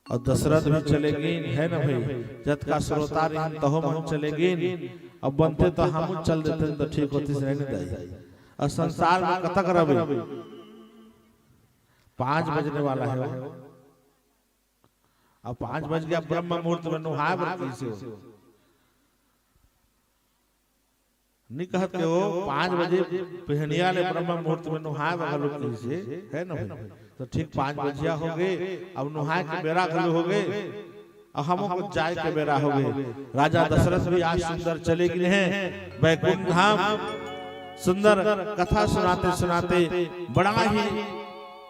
और दशरथ भी चलेगी है ना भाई, जत का श्रोता तहो हम चलेगी। अब बनते तो हम चल देते तो ठीक होती से नहीं दाई। और संसार में कथा करबे 5 बजने वाला है। अब 5 बज गया ब्रह्म मुहूर्त में नुहाए बरती से नहीं कहत के हो 5 बजे पहनिया ले ब्रह्म मुहूर्त में नुहाए बगल से है ना भाई। तो ठीक 5 बजिया हो गए, अब नुहाए के बेरा खलु हो गए और हमको जाए के बेरा हो गए। राजा दशरथ भी आज सुंदर चले गए हैं वैकुंठ धाम। सुंदर कथा सुनाते सुनाते बड़ा ही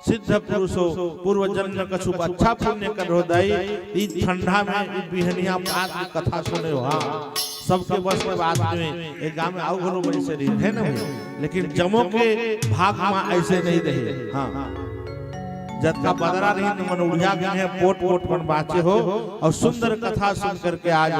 सिद्ध पुरुषो पूर्व जन्म कछु अच्छा पुण्य कर हृदय ई ठंडा में बिहनिया बात की कथा सुने हो। हाँ सबके बस के बात में एक गांव में आओ घरो बड़ी से है ना, लेकिन जमो के भाग में ऐसे नहीं रहे। हाँ जब का बदरा नहीं तो मन उड़िया गए हैं पोट पोट बन बाचे हो। और सुंदर कथा सुन करके आज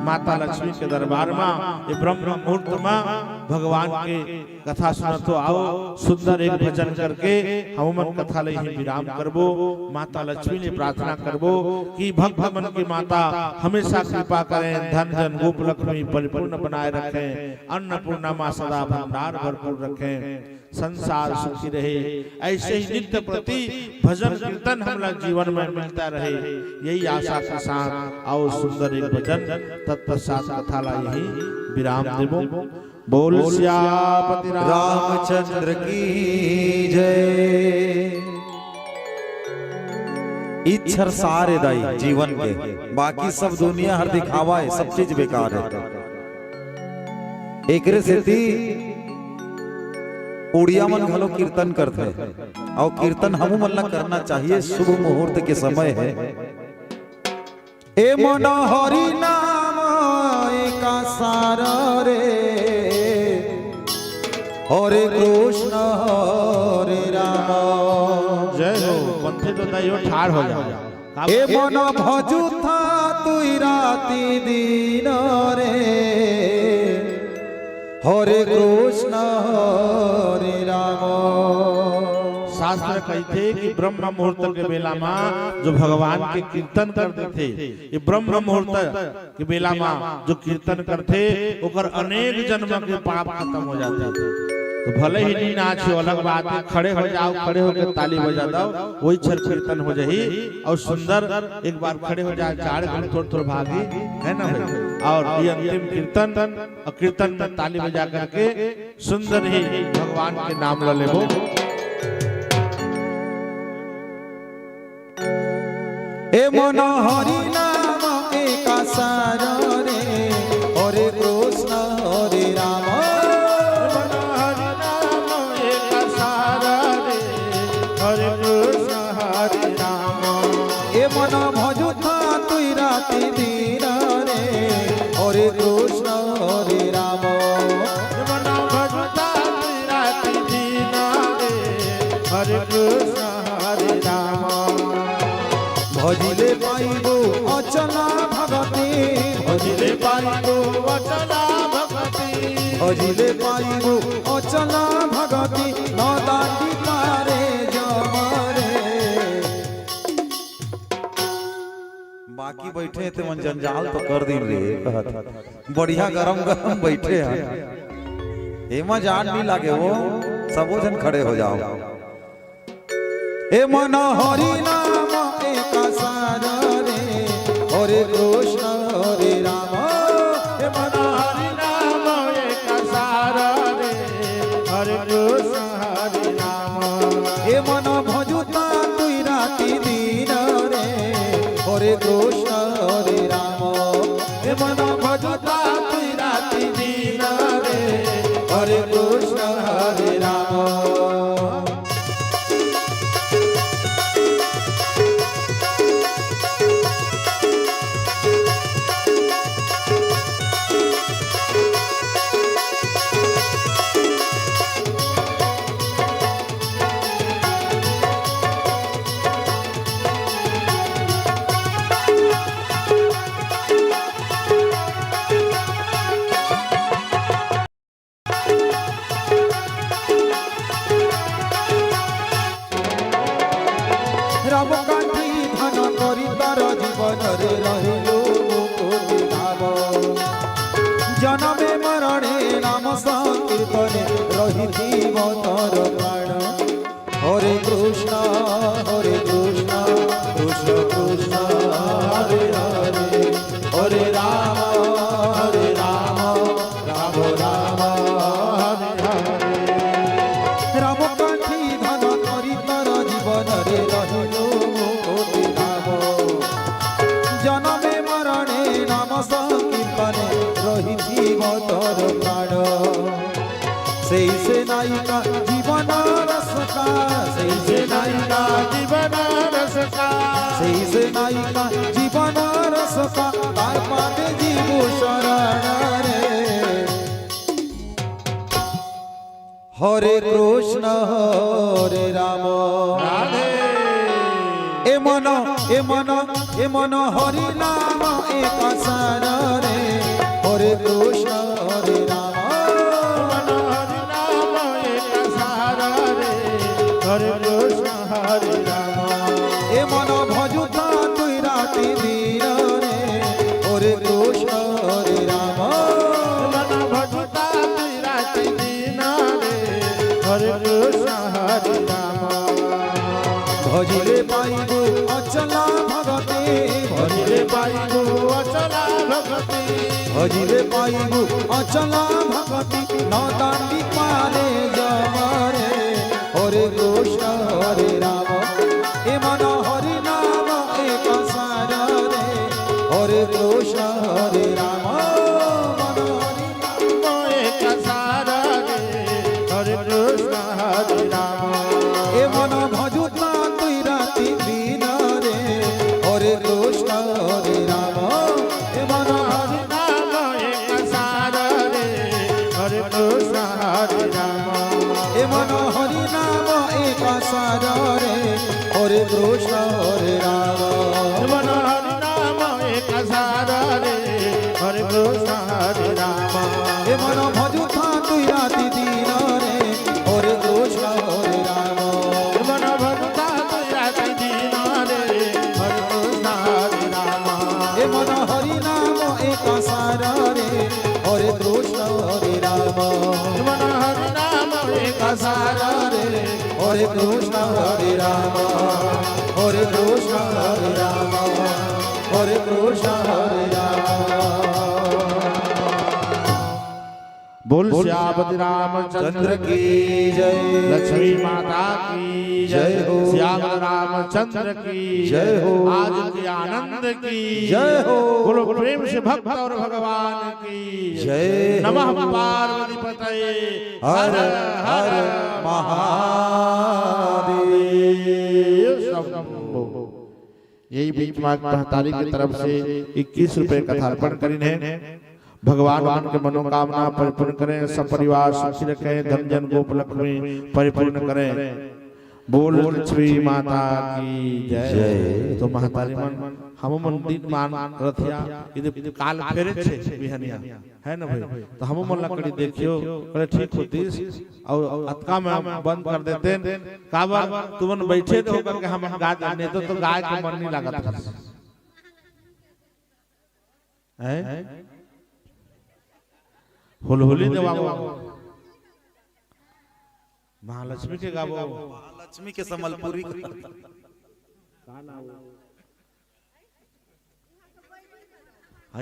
माता लक्ष्मी के दरबार में ये ब्रह्म मुहूर्त में भगवान के कथा सुन तो आओ सुंदर एक भजन करके हम मन कथा ले ही विराम करबो। माता लक्ष्मी ने प्रार्थना करबो कि भक्त मन की माता हमेशा कृपा करें, धन धन गोप लक्ष्मी परिपूर्ण बनाए रखें, अन्नपूर्णा मां सदा भंडार भरपूर रखें, संसार सुखी रहे। ऐसे ही नित्य प्रति भजन कीर्तन हमारा जीवन में मिलता रहे, यही आशा के साथ आओ सुंदर एक भजन तत्पश्चात कथा ला यही विराम देबो। बोल श्यामति रामचंद्र की जय। इच्छर सारे दाई जीवन के, बाकी सब दुनिया हर दिखावा है, सब चीज बेकार है। एकरे से उड़िया मन घलो कीर्तन करते और कीर्तन हम मन करना चाहिए। शुभ मुहूर्त के समय है। ए मन हरि नाम एका सारा रे, हरे कृष्ण हरे राम। जय हो। पंथी तो दाइयो ठाड़ हो जाओ। ए मन भजुथा तुई राति दिन रे हरे कृष्ण हरे राम। शास्त्र कहते कि ब्रह्म मुहूर्त के बेला में जो भगवान के कीर्तन करते थे, ये ब्रह्म मुहूर्त के बेला में जो कीर्तन करते ओकर अनेक जन्म के पाप खत्म हो जाते थे। तो भले ही नहीं नाच अलग बात है, खड़े हो जाओ, खड़े होकर ताली बजा दो, वही छर कीर्तन हो जाही। और सुंदर एक बार खड़े हो जाए, चार घंटे थोड़ा थोड़ा भागी है ना भाई। और ये अंतिम कीर्तन और कीर्तन में ताली बजा करके सुंदर ही भगवान के नाम लो लेबो। ए मन हरि नाम एक सार रे हरे कृष्ण हरे राम। ए मन भजुथा तुई राति दिन रे हरे कृष्ण हरे राम। मन भजुथा तुई राति दिन रे हरे कृष्ण हरे राम। भजिले पाइबो अचला भगति, भजिले पाइबो अचला भगति, भजिले पाइबो अचला भगति न दाटी पारे जमरे। बाकी बैठे थे मन जंजाल तो कर दिन रे कहत बढ़िया गरम गरम बैठे हैं एमा जान नहीं लागे वो सबो जन खड़े हो जाओ। ए मन हरि नाम एक सार रे हरे कृष्ण हरे राम। ए मन हरि नाम एक सार रे हरे कृष्ण हरे राम। ए मन भजुता तुई राति दिन रे हरे कृष्ण हरे राम। ए मन भजुता तुई राति दिन रे हरे कृष्ण हरे राम। राम काठी धन करी तर जीवन रे रहिलो मुकुति भाव। जनमे मरणे नाम संकीर्तने रहिथिव तर प्राण। हरे कृष्ण कृष्ण कृष्ण हरे हरे हरे राम राम राम हरे हरे। राम काठी धन करी तर जीवन रे रहिलो मुकुति भाव। जनमे मरणे नाम संकीर्तने रहिथिव तर प्राण। से नायिका जीवन रसका, से नायिका जीवन रसका, से नायिका जीवन रसका तार पादे जीवो शरण रे। हरे कृष्ण हरे राम। ए मन हरि नाम एक सार रे हरे कृष्ण हरे राम। हरे कृष्ण हरे राम। ए मन भजुता तुई राति दिन रे हरे कृष्ण हरे राम। मन भजुता तुई राति दिन रे हरे कृष्ण हरे राम। भजिले पाइबो अचला भगति, भजिले पाइबो अचला भगति, भजिले पाइबो अचला भगति न दाटी पारे जमरे। हरे कृष्ण हरे राम। ए मन हरि नाम एक सार रे हरे कृष्ण हरे राम। मन हरि नाम एक सार रे हरे कृष्ण हरे राम। ए मन भजुता तुई राति दिन रे हरे कृष्ण हरे राम। ए मन हरि नाम एक सार रे हरे कृष्ण हरे राम। ए मन हरि नाम एक सार रे हरे कृष्ण हरे राम। कृष्ण हरे राम हे मन भजु था तु राति दिन रे हरे कृष्ण हरे राम मन भक्ता राति दिन रे हरे कृष्ण हरे राम हे मन हरि नाम एक सार रे हरे कृष्ण हरे राम मन हरि नाम एक सार रे हरे कृष्ण हरे राम हरे कृष्ण हरे राम हरे कृष्ण हरे राम बोल श्यामति रामचंद्र की जय लक्ष्मी माता की जय हो श्याम रामचंद्र की जय हो आज के आनंद की जय हो बोलो प्रेम से भक्त और भगवान की जय नमः पार्वती पतये हर हर महादेव शंभो। यही बीच माघ महतारी की तरफ से 21 रुपए कथार्पण करीने भगवान के मनोकामना परिपूर्ण करें, सपरिवार सुखी रखें, धन जन गोप लक्ष्मी परिपूर्ण करें। बोल लक्ष्मी माता की जय। तो महतारी मन हम मंदिर मान रथिया इधर काल फेरे छे बिहनिया है ना भाई, तो हम मन लकड़ी देखियो बोले ठीक होती और अतका में बंद कर देते काबर तुमन बैठे तो करके हम गा देने तो गाय के मन नहीं लागत है होली देवाबो महालक्ष्मी के गाबो महालक्ष्मी के समलपुरी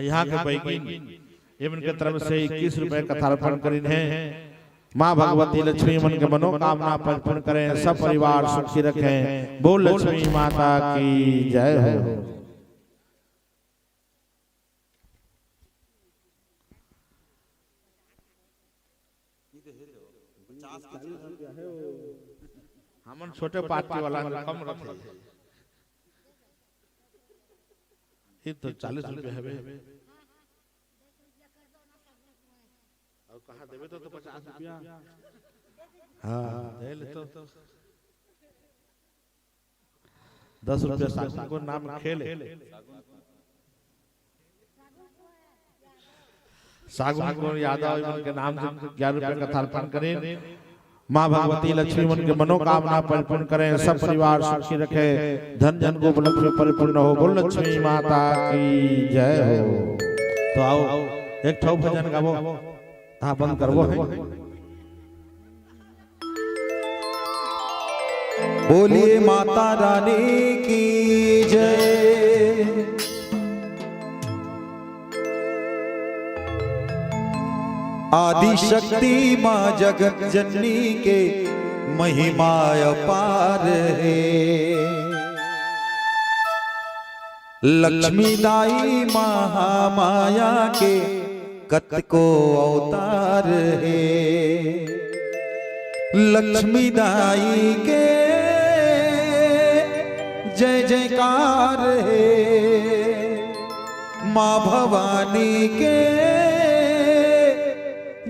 यहाँ के बैगिन एवं के तरफ से 21 रुपए कथार्पण करीन है। माँ भगवती लक्ष्मी मन के मनोकामना परिपूर्ण करें, सब परिवार सुखी रखें। बोल लक्ष्मी माता की जय हो। हमन छोटे पार्टी वाला कम रखे ये तो 40 रुपए है और कहाँ देवे तो 50 रुपया हाँ दे ले तो 10 रुपया सागुन को नाम खेले सागुन को यादव के नाम से 11 रुपए का थालपन करें। माँ भगवती लक्ष्मी मन के मनोकामना परिपूर्ण करें, सब परिवार सुखी रखे, धन जन गोप लक्ष्मी परिपूर्ण हो। बोल लक्ष्मी माता की जय हो। तो आओ एक ठो भजन गावो, हाँ बंद करवो है। बोलिए माता रानी की जय। आदि शक्ति माँ जगत जननी के महिमा अपार है। लक्ष्मी दाई महामाया के कत को अवतार है। लक्ष्मी दाई के जय जयकार है। माँ भवानी के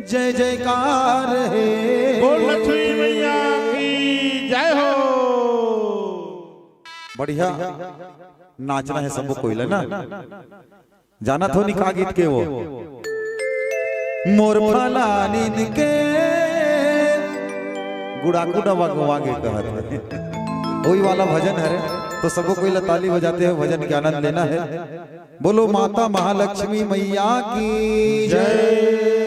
जय जयकार है। बोल लक्ष्मी मैया की जय हो। बढ़िया नाचना है सबको कोई ना जाना थो निका गीत के वो मोर फलानीन के गुड़ाकू डबा गवागे कहत वही वाला भजन है। तो सबको कोई ताली बजाते हैं, भजन के आनंद लेना है। बोलो माता महालक्ष्मी मैया की जय।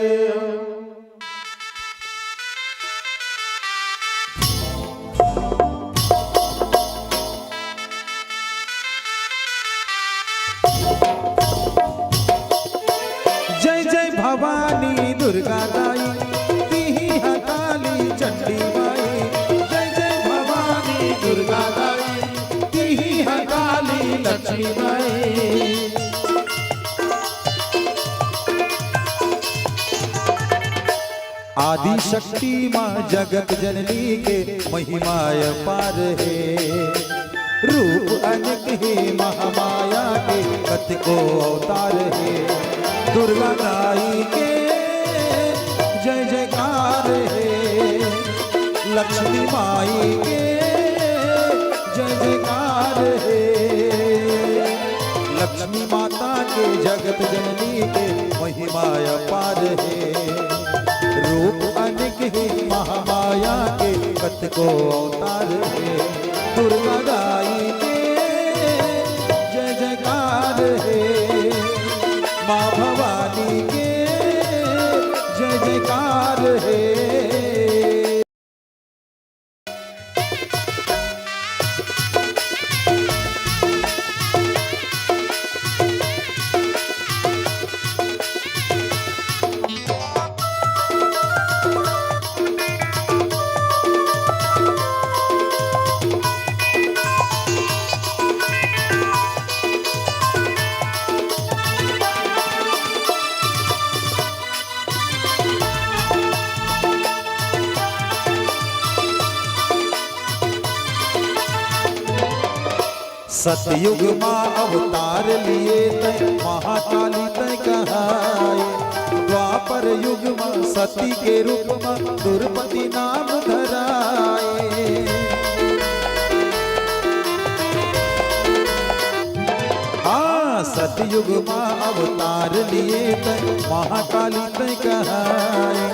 भवानी दुर्गा दाई तिही हकाली चंडी माई। जय जय भवानी दुर्गा दाई तिही हकाली लक्ष्मी माई। आदि शक्ति माँ जगत जननी के महिमा अपार है। रूप अनेक है महामाया के कत को अवतार है। दुर्गा दाई के जय जयकार है। लक्ष्मी माई के जय जयकार है। लक्ष्मी माता के जगत जननी के महिमा अपार है। रूप अनेक है महामाया के कत को अवतार है। दुर्गा दाई के जय जयकार है। माँ भवानी के जय जयकार है। सतयुग माँ अवतार लिए तय महाकाली तय कहाए। द्वापर युग माँ सती के रूप माँ दुर्पति नाम धराए। हाँ सतयुग माँ अवतार लिए तय महाकाली तय कहाए।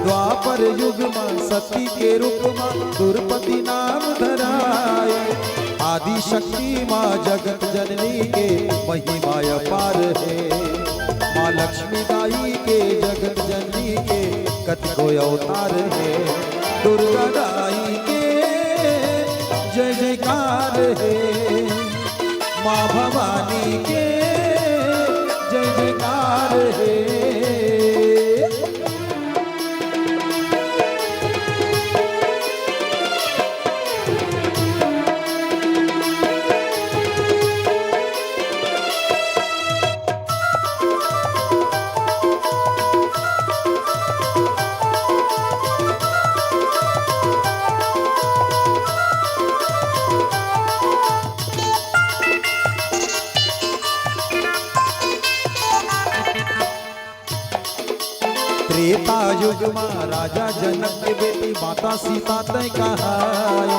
द्वापर युग माँ सती के रूप माँ दुर्पति नाम धराए। आदि शक्ति माँ जगत जननी के महिमा अपार है। माँ लक्ष्मी दाई के जगत जननी के कत को अवतार है। दुर्गा दाई के जय जयकार है। माँ भवानी के जय जयकार है। त्रेता युग माँ राजा जनक के बेटी माता सीता तय कहाए।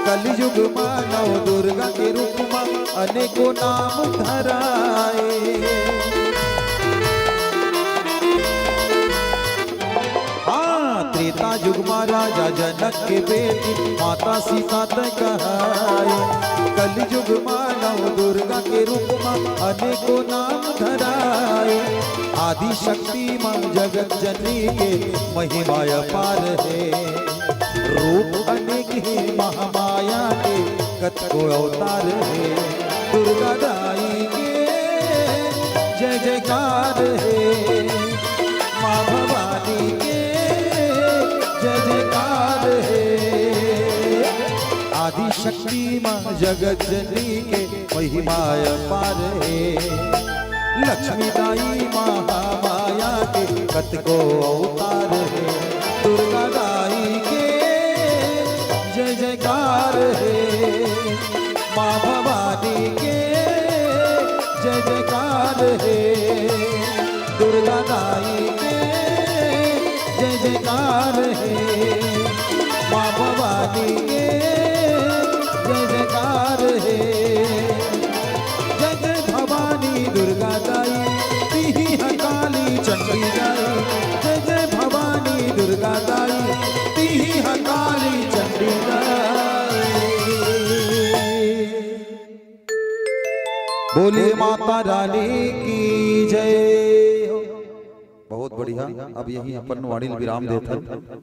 कल युग माँ नव दुर्गा के रूप माँ अनेकों नाम धराए। हाँ त्रेता युग माँ राजा जनक के बेटी माता सीता तय कहाए। कल युग माँ नव दुर्गा के रूप माँ अनेकों नाम धराए। आदि शक्ति माँ जगत जननी के महिमा अपार है। रूप अनेक है महामाया के कत को अवतार है। दुर्गा दाई के जय जयकार है। माँ भवानी के जय जयकार है। आदि शक्ति माँ जगत जननी के महिमा अपार है। लक्ष्मी दाई महामाया के कत को अवतार है। दुर्गा दाई के जय जयकार है। माँ भवानी के जय जयकार है। दुर्गा दाई के जय जयकार है। माँ भवानी के जय जयकार है। जय भवानी दुर्गा दाई तिही काली चंडी दाई। जय जय भवानी दुर्गा दाई तिही काली चंडी दाई। बोलिए माता रानी की जय हो। बहुत बढ़िया। अब यही अपन वाणी विराम देते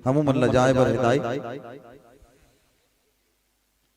हम मन ल जाए बर हिदाई।